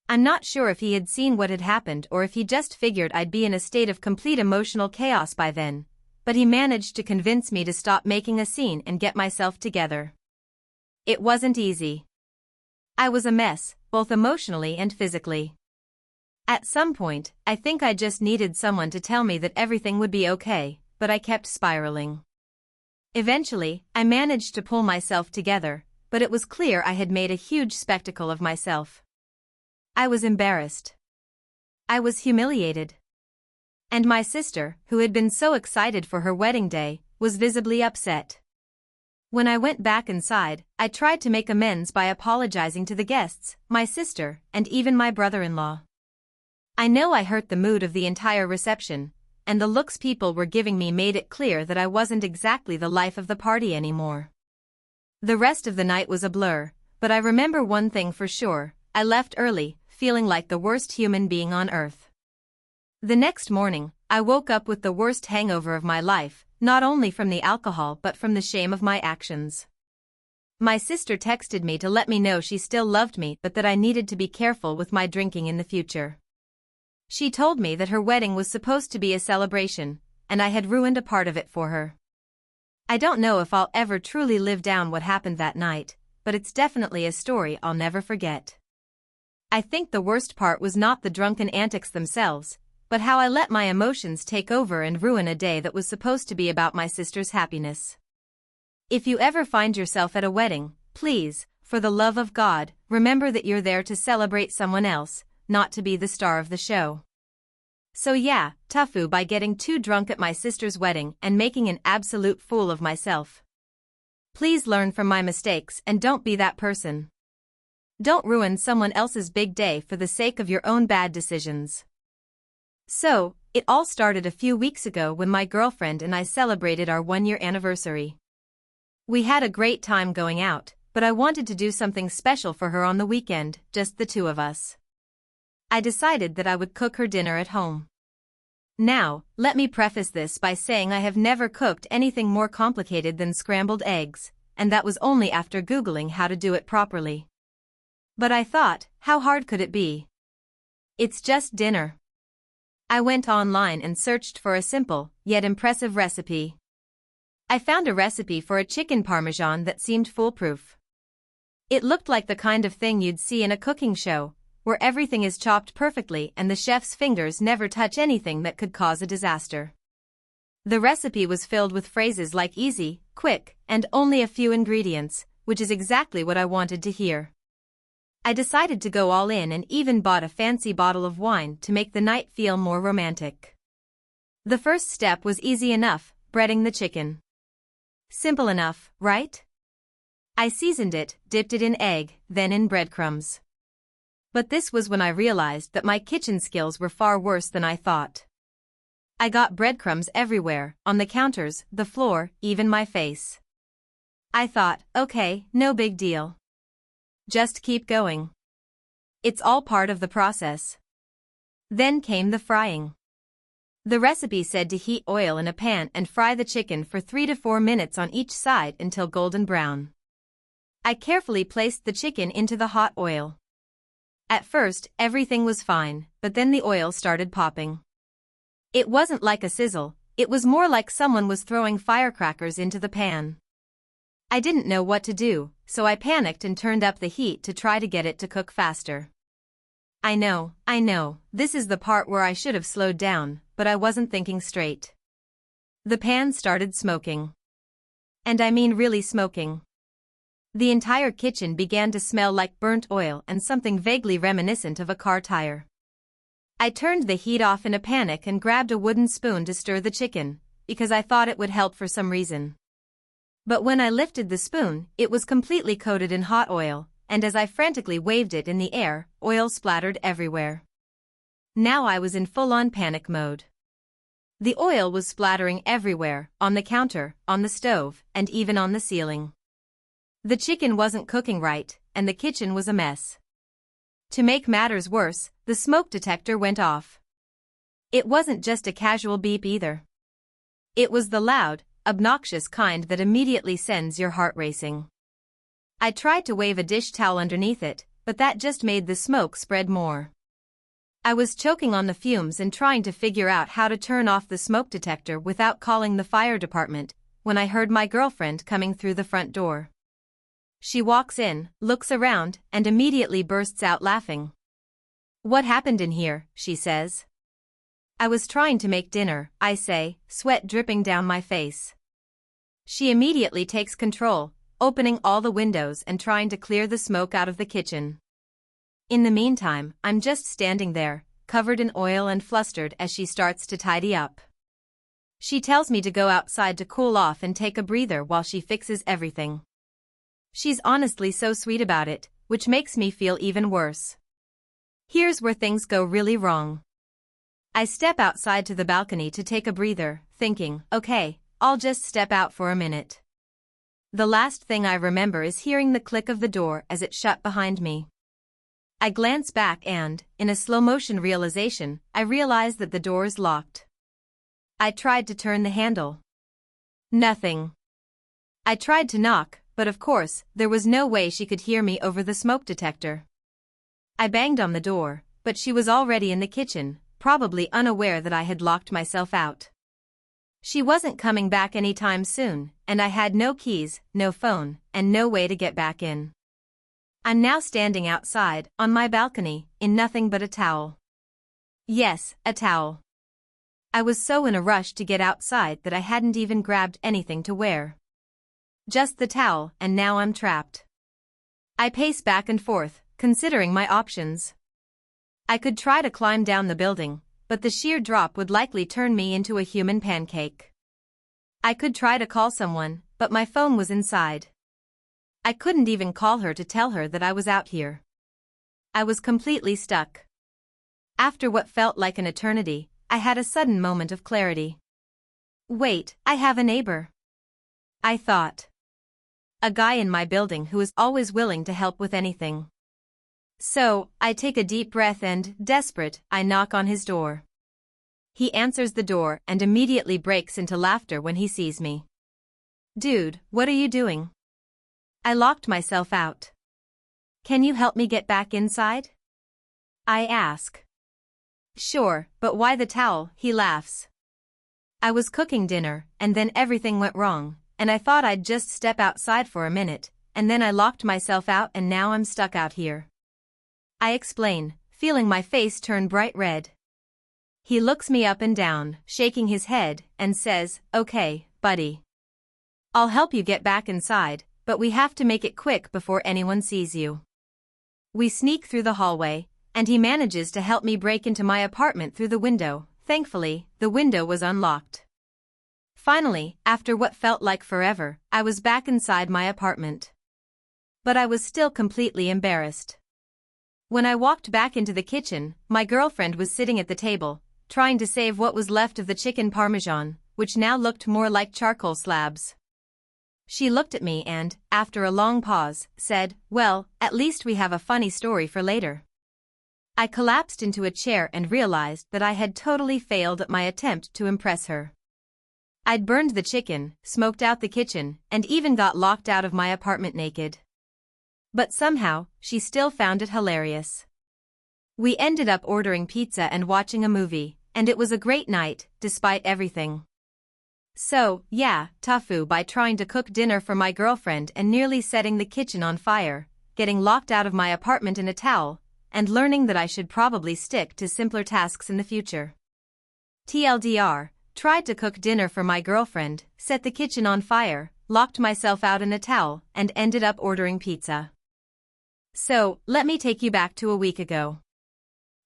I'm not sure if he had seen what had happened or if he just figured I'd be in a state of complete emotional chaos by then, but he managed to convince me to stop making a scene and get myself together. It wasn't easy. I was a mess, both emotionally and physically. At some point, I think I just needed someone to tell me that everything would be okay, but I kept spiraling. Eventually, I managed to pull myself together, but it was clear I had made a huge spectacle of myself. I was embarrassed. I was humiliated. And my sister, who had been so excited for her wedding day, was visibly upset. When I went back inside, I tried to make amends by apologizing to the guests, my sister, and even my brother-in-law. I know I hurt the mood of the entire reception, and the looks people were giving me made it clear that I wasn't exactly the life of the party anymore. The rest of the night was a blur, but I remember one thing for sure: I left early, feeling like the worst human being on earth. The next morning, I woke up with the worst hangover of my life, not only from the alcohol but from the shame of my actions. My sister texted me to let me know she still loved me but that I needed to be careful with my drinking in the future. She told me that her wedding was supposed to be a celebration, and I had ruined a part of it for her. I don't know if I'll ever truly live down what happened that night, but it's definitely a story I'll never forget. I think the worst part was not the drunken antics themselves, but how I let my emotions take over and ruin a day that was supposed to be about my sister's happiness. If you ever find yourself at a wedding, please, for the love of God, remember that you're there to celebrate someone else, not to be the star of the show. So yeah, TIFU by getting too drunk at my sister's wedding and making an absolute fool of myself. Please learn from my mistakes and don't be that person. Don't ruin someone else's big day for the sake of your own bad decisions. So, it all started a few weeks ago when my girlfriend and I celebrated our 1-year anniversary. We had a great time going out, but I wanted to do something special for her on the weekend, just the two of us. I decided that I would cook her dinner at home. Now, let me preface this by saying I have never cooked anything more complicated than scrambled eggs, and that was only after Googling how to do it properly. But I thought, how hard could it be? It's just dinner. I went online and searched for a simple, yet impressive recipe. I found a recipe for a chicken parmesan that seemed foolproof. It looked like the kind of thing you'd see in a cooking show, where everything is chopped perfectly and the chef's fingers never touch anything that could cause a disaster. The recipe was filled with phrases like easy, quick, and only a few ingredients, which is exactly what I wanted to hear. I decided to go all in and even bought a fancy bottle of wine to make the night feel more romantic. The first step was easy enough, breading the chicken. Simple enough, right? I seasoned it, dipped it in egg, then in breadcrumbs. But this was when I realized that my kitchen skills were far worse than I thought. I got breadcrumbs everywhere, on the counters, the floor, even my face. I thought, okay, no big deal. Just keep going. It's all part of the process. Then came the frying. The recipe said to heat oil in a pan and fry the chicken for 3 to 4 minutes on each side until golden brown. I carefully placed the chicken into the hot oil. At first, everything was fine, but then the oil started popping. It wasn't like a sizzle, it was more like someone was throwing firecrackers into the pan. I didn't know what to do, so I panicked and turned up the heat to try to get it to cook faster. I know, this is the part where I should have slowed down, but I wasn't thinking straight. The pan started smoking. And I mean really smoking. The entire kitchen began to smell like burnt oil and something vaguely reminiscent of a car tire. I turned the heat off in a panic and grabbed a wooden spoon to stir the chicken, because I thought it would help for some reason. But when I lifted the spoon, it was completely coated in hot oil, and as I frantically waved it in the air, oil splattered everywhere. Now I was in full-on panic mode. The oil was splattering everywhere, on the counter, on the stove, and even on the ceiling. The chicken wasn't cooking right, and the kitchen was a mess. To make matters worse, the smoke detector went off. It wasn't just a casual beep either. It was the loud, obnoxious kind that immediately sends your heart racing. I tried to wave a dish towel underneath it, but that just made the smoke spread more. I was choking on the fumes and trying to figure out how to turn off the smoke detector without calling the fire department, when I heard my girlfriend coming through the front door. She walks in, looks around, and immediately bursts out laughing. "What happened in here?" she says. "I was trying to make dinner," I say, sweat dripping down my face. She immediately takes control, opening all the windows and trying to clear the smoke out of the kitchen. In the meantime, I'm just standing there, covered in oil and flustered as she starts to tidy up. She tells me to go outside to cool off and take a breather while she fixes everything. She's honestly so sweet about it, which makes me feel even worse. Here's where things go really wrong. I step outside to the balcony to take a breather, thinking, okay, I'll just step out for a minute. The last thing I remember is hearing the click of the door as it shut behind me. I glance back and, in a slow-motion realization, I realize that the door is locked. I tried to turn the handle. Nothing. I tried to knock, but of course, there was no way she could hear me over the smoke detector. I banged on the door, but she was already in the kitchen, probably unaware that I had locked myself out. She wasn't coming back anytime soon, and I had no keys, no phone, and no way to get back in. I'm now standing outside, on my balcony, in nothing but a towel. Yes, a towel. I was so in a rush to get outside that I hadn't even grabbed anything to wear. Just the towel, and now I'm trapped. I pace back and forth, considering my options. I could try to climb down the building, but the sheer drop would likely turn me into a human pancake. I could try to call someone, but my phone was inside. I couldn't even call her to tell her that I was out here. I was completely stuck. After what felt like an eternity, I had a sudden moment of clarity. Wait, I have a neighbor. I thought. A guy in my building who is always willing to help with anything. So, I take a deep breath and, desperate, I knock on his door. He answers the door and immediately breaks into laughter when he sees me. Dude, what are you doing? I locked myself out. Can you help me get back inside? I ask. Sure, but why the towel? He laughs. I was cooking dinner, and then everything went wrong, and I thought I'd just step outside for a minute, and then I locked myself out and now I'm stuck out here. I explain, feeling my face turn bright red. He looks me up and down, shaking his head, and says, okay, buddy. I'll help you get back inside, but we have to make it quick before anyone sees you. We sneak through the hallway, and he manages to help me break into my apartment through the window. Thankfully, the window was unlocked. Finally, after what felt like forever, I was back inside my apartment. But I was still completely embarrassed. When I walked back into the kitchen, my girlfriend was sitting at the table, trying to save what was left of the chicken parmesan, which now looked more like charcoal slabs. She looked at me and, after a long pause, said, well, at least we have a funny story for later. I collapsed into a chair and realized that I had totally failed at my attempt to impress her. I'd burned the chicken, smoked out the kitchen, and even got locked out of my apartment naked. But somehow, she still found it hilarious. We ended up ordering pizza and watching a movie, and it was a great night, despite everything. So, yeah, TIFU by trying to cook dinner for my girlfriend and nearly setting the kitchen on fire, getting locked out of my apartment in a towel, and learning that I should probably stick to simpler tasks in the future. TLDR, tried to cook dinner for my girlfriend, set the kitchen on fire, locked myself out in a towel, and ended up ordering pizza. So, let me take you back to a week ago.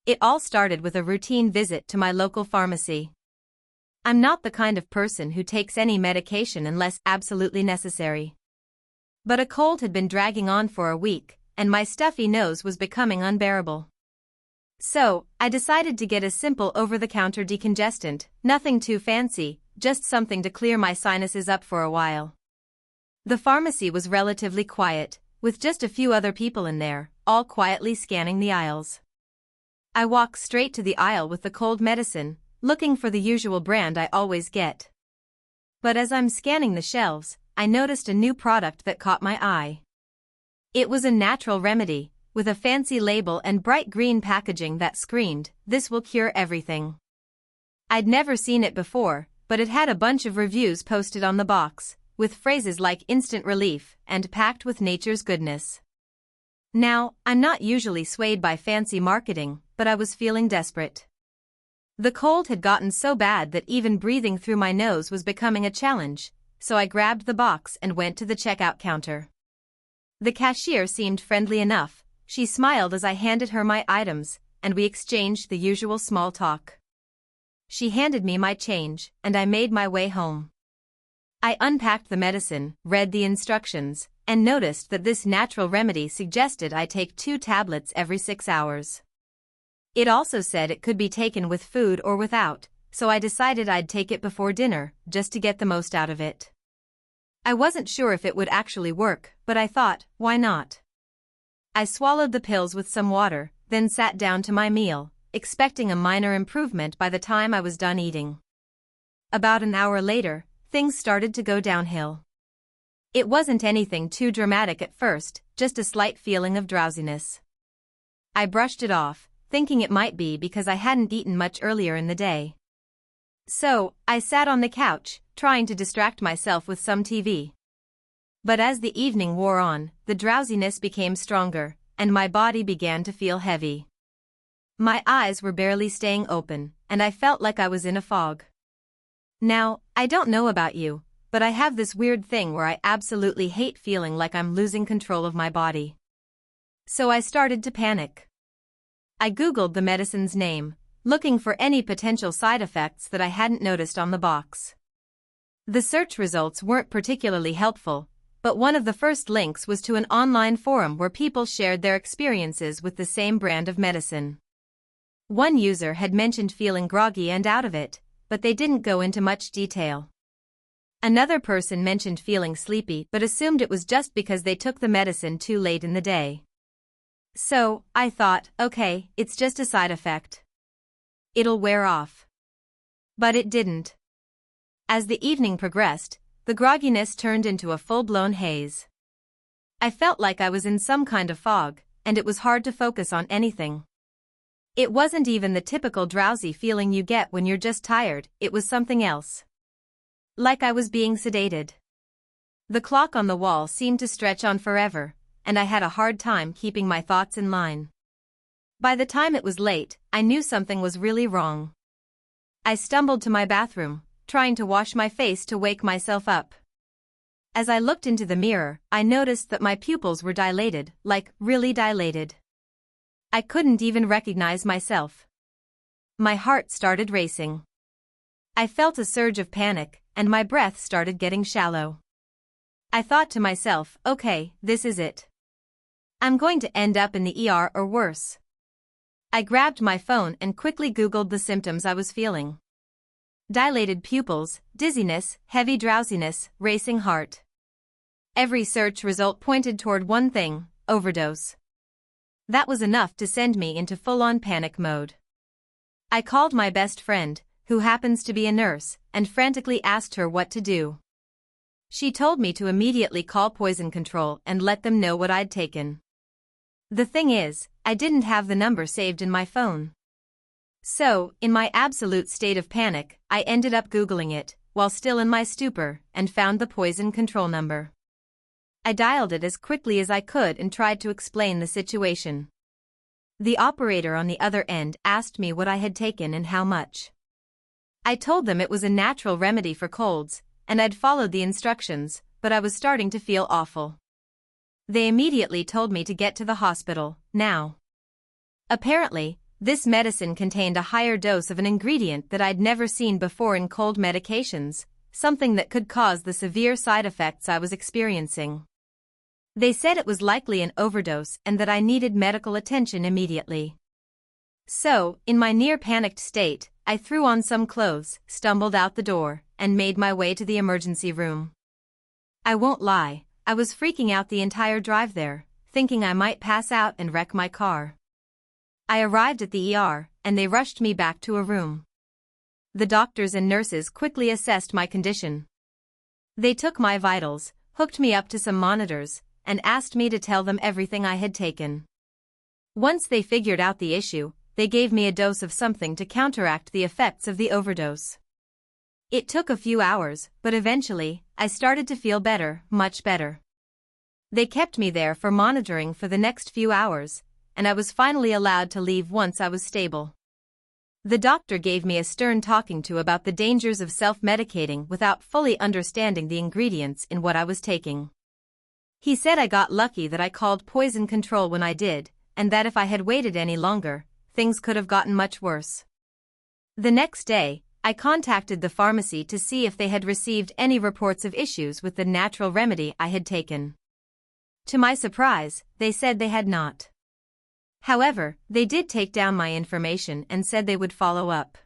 It all started with a routine visit to my local pharmacy. I'm not the kind of person who takes any medication unless absolutely necessary. But a cold had been dragging on for a week, and my stuffy nose was becoming unbearable. So, I decided to get a simple over-the-counter decongestant, nothing too fancy, just something to clear my sinuses up for a while. The pharmacy was relatively quiet, with just a few other people in there, all quietly scanning the aisles. I walked straight to the aisle with the cold medicine, looking for the usual brand I always get. But as I'm scanning the shelves, I noticed a new product that caught my eye. It was a natural remedy, with a fancy label and bright green packaging that screamed, "This will cure everything." I'd never seen it before, but it had a bunch of reviews posted on the box, with phrases like instant relief and packed with nature's goodness. Now, I'm not usually swayed by fancy marketing, but I was feeling desperate. The cold had gotten so bad that even breathing through my nose was becoming a challenge, so I grabbed the box and went to the checkout counter. The cashier seemed friendly enough. She smiled as I handed her my items, and we exchanged the usual small talk. She handed me my change, and I made my way home. I unpacked the medicine, read the instructions, and noticed that this natural remedy suggested I take 2 tablets every 6 hours. It also said it could be taken with food or without, so I decided I'd take it before dinner, just to get the most out of it. I wasn't sure if it would actually work, but I thought, why not? I swallowed the pills with some water, then sat down to my meal, expecting a minor improvement by the time I was done eating. About an hour later, things started to go downhill. It wasn't anything too dramatic at first, just a slight feeling of drowsiness. I brushed it off, thinking it might be because I hadn't eaten much earlier in the day. So, I sat on the couch, trying to distract myself with some TV. But as the evening wore on, the drowsiness became stronger, and my body began to feel heavy. My eyes were barely staying open, and I felt like I was in a fog. Now, I don't know about you, but I have this weird thing where I absolutely hate feeling like I'm losing control of my body. So I started to panic. I Googled the medicine's name, looking for any potential side effects that I hadn't noticed on the box. The search results weren't particularly helpful, but one of the first links was to an online forum where people shared their experiences with the same brand of medicine. One user had mentioned feeling groggy and out of it, but they didn't go into much detail. Another person mentioned feeling sleepy but assumed it was just because they took the medicine too late in the day. So, I thought, okay, it's just a side effect. It'll wear off. But it didn't. As the evening progressed, the grogginess turned into a full-blown haze. I felt like I was in some kind of fog, and it was hard to focus on anything. It wasn't even the typical drowsy feeling you get when you're just tired, it was something else. Like I was being sedated. The clock on the wall seemed to stretch on forever, and I had a hard time keeping my thoughts in line. By the time it was late, I knew something was really wrong. I stumbled to my bathroom, trying to wash my face to wake myself up. As I looked into the mirror, I noticed that my pupils were dilated, like really dilated. I couldn't even recognize myself. My heart started racing. I felt a surge of panic, and my breath started getting shallow. I thought to myself, okay, this is it. I'm going to end up in the ER or worse. I grabbed my phone and quickly Googled the symptoms I was feeling. Dilated pupils, dizziness, heavy drowsiness, racing heart. Every search result pointed toward one thing: overdose. That was enough to send me into full-on panic mode. I called my best friend, who happens to be a nurse, and frantically asked her what to do. She told me to immediately call poison control and let them know what I'd taken. The thing is, I didn't have the number saved in my phone. So, in my absolute state of panic, I ended up Googling it, while still in my stupor, and found the poison control number. I dialed it as quickly as I could and tried to explain the situation. The operator on the other end asked me what I had taken and how much. I told them it was a natural remedy for colds, and I'd followed the instructions, but I was starting to feel awful. They immediately told me to get to the hospital, now. Apparently, this medicine contained a higher dose of an ingredient that I'd never seen before in cold medications, something that could cause the severe side effects I was experiencing. They said it was likely an overdose and that I needed medical attention immediately. So, in my near-panicked state, I threw on some clothes, stumbled out the door, and made my way to the emergency room. I won't lie, I was freaking out the entire drive there, thinking I might pass out and wreck my car. I arrived at the ER, and they rushed me back to a room. The doctors and nurses quickly assessed my condition. They took my vitals, hooked me up to some monitors, and asked me to tell them everything I had taken. Once they figured out the issue, they gave me a dose of something to counteract the effects of the overdose. It took a few hours, but eventually, I started to feel better, much better. They kept me there for monitoring for the next few hours, and I was finally allowed to leave once I was stable. The doctor gave me a stern talking to about the dangers of self-medicating without fully understanding the ingredients in what I was taking. He said I got lucky that I called poison control when I did, and that if I had waited any longer, things could have gotten much worse. The next day, I contacted the pharmacy to see if they had received any reports of issues with the natural remedy I had taken. To my surprise, they said they had not. However, they did take down my information and said they would follow up.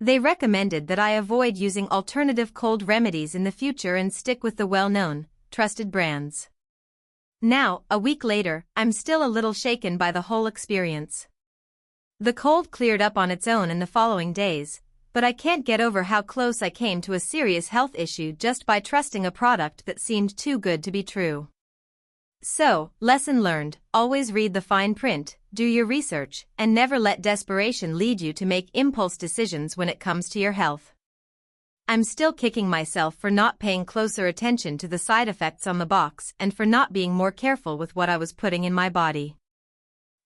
They recommended that I avoid using alternative cold remedies in the future and stick with the well-known, trusted brands. Now, a week later, I'm still a little shaken by the whole experience. The cold cleared up on its own in the following days, but I can't get over how close I came to a serious health issue just by trusting a product that seemed too good to be true. So, lesson learned, always read the fine print, do your research, and never let desperation lead you to make impulse decisions when it comes to your health. I'm still kicking myself for not paying closer attention to the side effects on the box and for not being more careful with what I was putting in my body.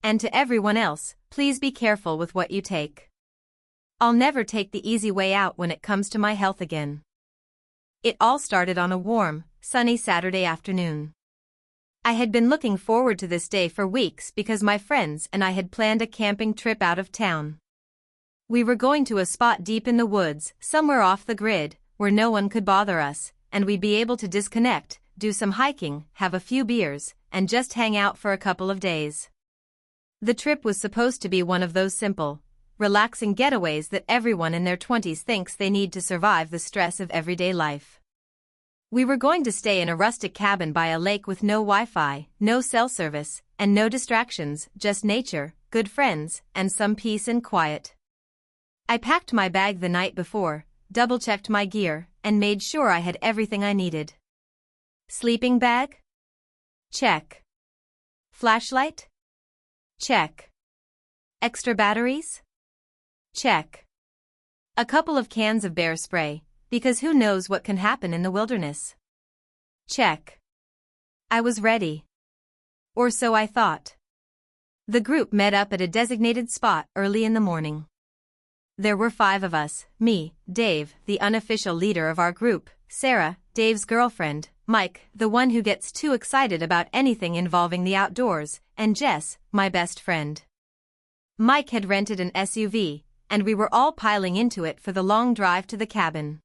And to everyone else, please be careful with what you take. I'll never take the easy way out when it comes to my health again. It all started on a warm, sunny Saturday afternoon. I had been looking forward to this day for weeks because my friends and I had planned a camping trip out of town. We were going to a spot deep in the woods, somewhere off the grid, where no one could bother us, and we'd be able to disconnect, do some hiking, have a few beers, and just hang out for a couple of days. The trip was supposed to be one of those simple, relaxing getaways that everyone in their 20s thinks they need to survive the stress of everyday life. We were going to stay in a rustic cabin by a lake with no Wi-Fi, no cell service, and no distractions, just nature, good friends, and some peace and quiet. I packed my bag the night before, double-checked my gear, and made sure I had everything I needed. Sleeping bag? Check. Flashlight? Check. Extra batteries? Check. A couple of cans of bear spray, because who knows what can happen in the wilderness? Check. I was ready. Or so I thought. The group met up at a designated spot early in the morning. There were 5 of us, me, Dave, the unofficial leader of our group, Sarah, Dave's girlfriend, Mike, the one who gets too excited about anything involving the outdoors, and Jess, my best friend. Mike had rented an SUV, and we were all piling into it for the long drive to the cabin.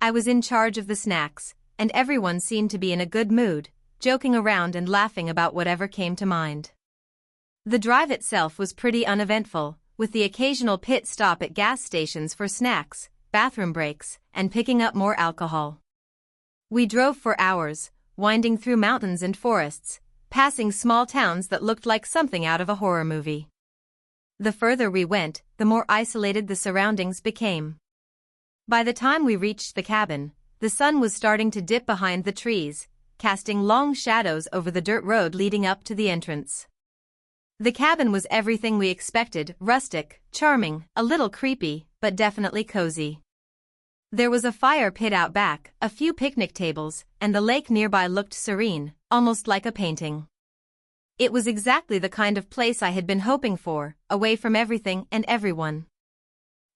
I was in charge of the snacks, and everyone seemed to be in a good mood, joking around and laughing about whatever came to mind. The drive itself was pretty uneventful, with the occasional pit stop at gas stations for snacks, bathroom breaks, and picking up more alcohol. We drove for hours, winding through mountains and forests, passing small towns that looked like something out of a horror movie. The further we went, the more isolated the surroundings became. By the time we reached the cabin, the sun was starting to dip behind the trees, casting long shadows over the dirt road leading up to the entrance. The cabin was everything we expected: rustic, charming, a little creepy, but definitely cozy. There was a fire pit out back, a few picnic tables, and the lake nearby looked serene, almost like a painting. It was exactly the kind of place I had been hoping for, away from everything and everyone.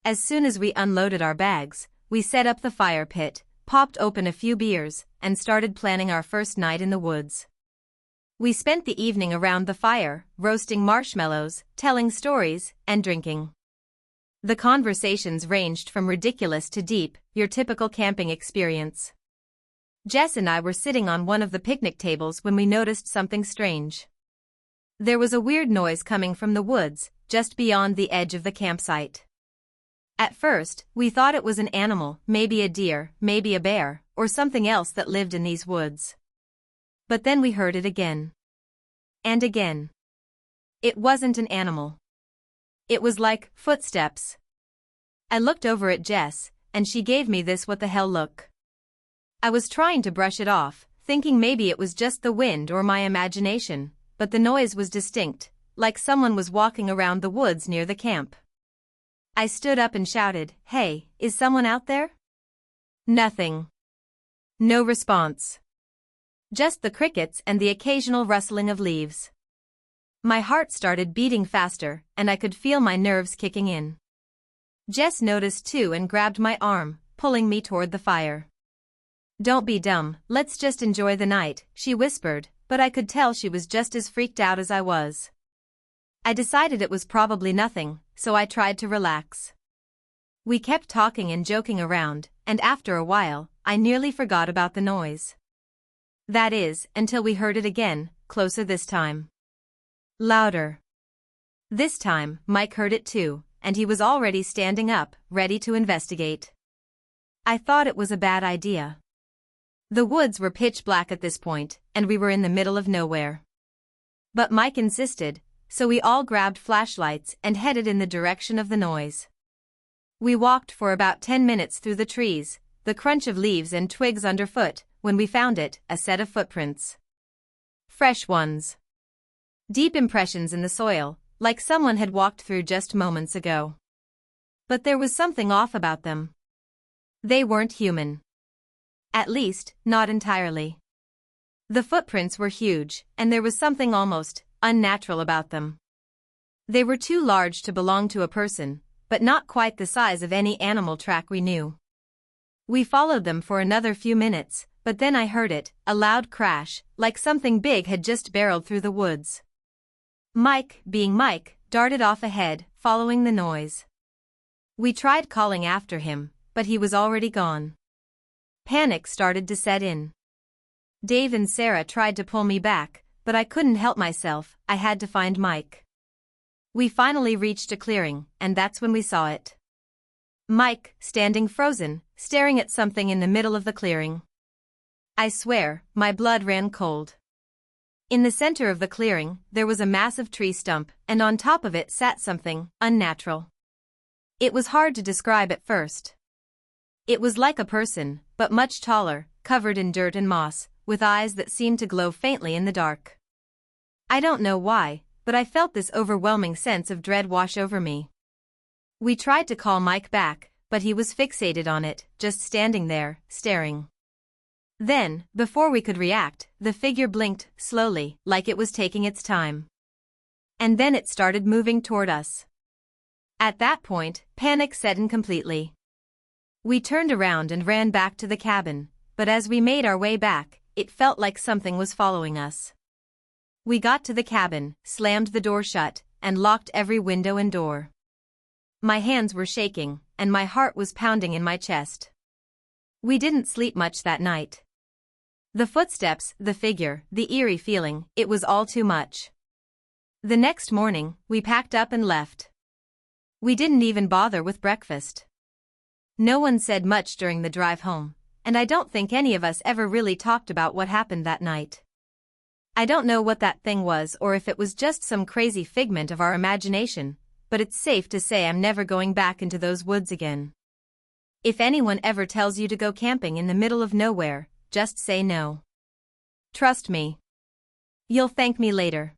As soon as we unloaded our bags, we set up the fire pit, popped open a few beers, and started planning our first night in the woods. We spent the evening around the fire, roasting marshmallows, telling stories, and drinking. The conversations ranged from ridiculous to deep, your typical camping experience. Jess and I were sitting on one of the picnic tables when we noticed something strange. There was a weird noise coming from the woods, just beyond the edge of the campsite. At first, we thought it was an animal, maybe a deer, maybe a bear, or something else that lived in these woods. But then we heard it again. And again. It wasn't an animal. It was like footsteps. I looked over at Jess, and she gave me this what the hell look. I was trying to brush it off, thinking maybe it was just the wind or my imagination, but the noise was distinct, like someone was walking around the woods near the camp. I stood up and shouted, "Hey, is someone out there?" Nothing. No response. Just the crickets and the occasional rustling of leaves. My heart started beating faster, and I could feel my nerves kicking in. Jess noticed too and grabbed my arm, pulling me toward the fire. "Don't be dumb, let's just enjoy the night," she whispered, but I could tell she was just as freaked out as I was. I decided it was probably nothing, so I tried to relax. We kept talking and joking around, and after a while, I nearly forgot about the noise. That is, until we heard it again, closer this time. Louder. This time, Mike heard it too, and he was already standing up, ready to investigate. I thought it was a bad idea. The woods were pitch black at this point, and we were in the middle of nowhere. But Mike insisted, so we all grabbed flashlights and headed in the direction of the noise. We walked for about 10 minutes through the trees, the crunch of leaves and twigs underfoot, when we found it, a set of footprints. Fresh ones. Deep impressions in the soil, like someone had walked through just moments ago. But there was something off about them. They weren't human. At least, not entirely. The footprints were huge, and there was something almost unnatural about them. They were too large to belong to a person, but not quite the size of any animal track we knew. We followed them for another few minutes, but then I heard it, a loud crash, like something big had just barreled through the woods. Mike, being Mike, darted off ahead, following the noise. We tried calling after him, but he was already gone. Panic started to set in. Dave and Sarah tried to pull me back, but I couldn't help myself, I had to find Mike. We finally reached a clearing, and that's when we saw it. Mike, standing frozen, staring at something in the middle of the clearing. I swear, my blood ran cold. In the center of the clearing, there was a massive tree stump, and on top of it sat something unnatural. It was hard to describe at first. It was like a person, but much taller, covered in dirt and moss, with eyes that seemed to glow faintly in the dark. I don't know why, but I felt this overwhelming sense of dread wash over me. We tried to call Mike back, but he was fixated on it, just standing there, staring. Then, before we could react, the figure blinked, slowly, like it was taking its time. And then it started moving toward us. At that point, panic set in completely. We turned around and ran back to the cabin, but as we made our way back, it felt like something was following us. We got to the cabin, slammed the door shut, and locked every window and door. My hands were shaking, and my heart was pounding in my chest. We didn't sleep much that night. The footsteps, the figure, the eerie feeling, it was all too much. The next morning, we packed up and left. We didn't even bother with breakfast. No one said much during the drive home, and I don't think any of us ever really talked about what happened that night. I don't know what that thing was or if it was just some crazy figment of our imagination, but it's safe to say I'm never going back into those woods again. If anyone ever tells you to go camping in the middle of nowhere, just say no. Trust me. You'll thank me later.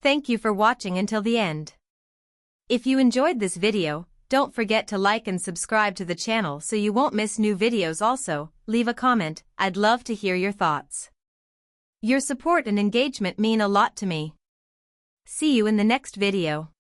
Thank you for watching until the end. If you enjoyed this video, don't forget to like and subscribe to the channel so you won't miss new videos. Also, leave a comment, I'd love to hear your thoughts. Your support and engagement mean a lot to me. See you in the next video.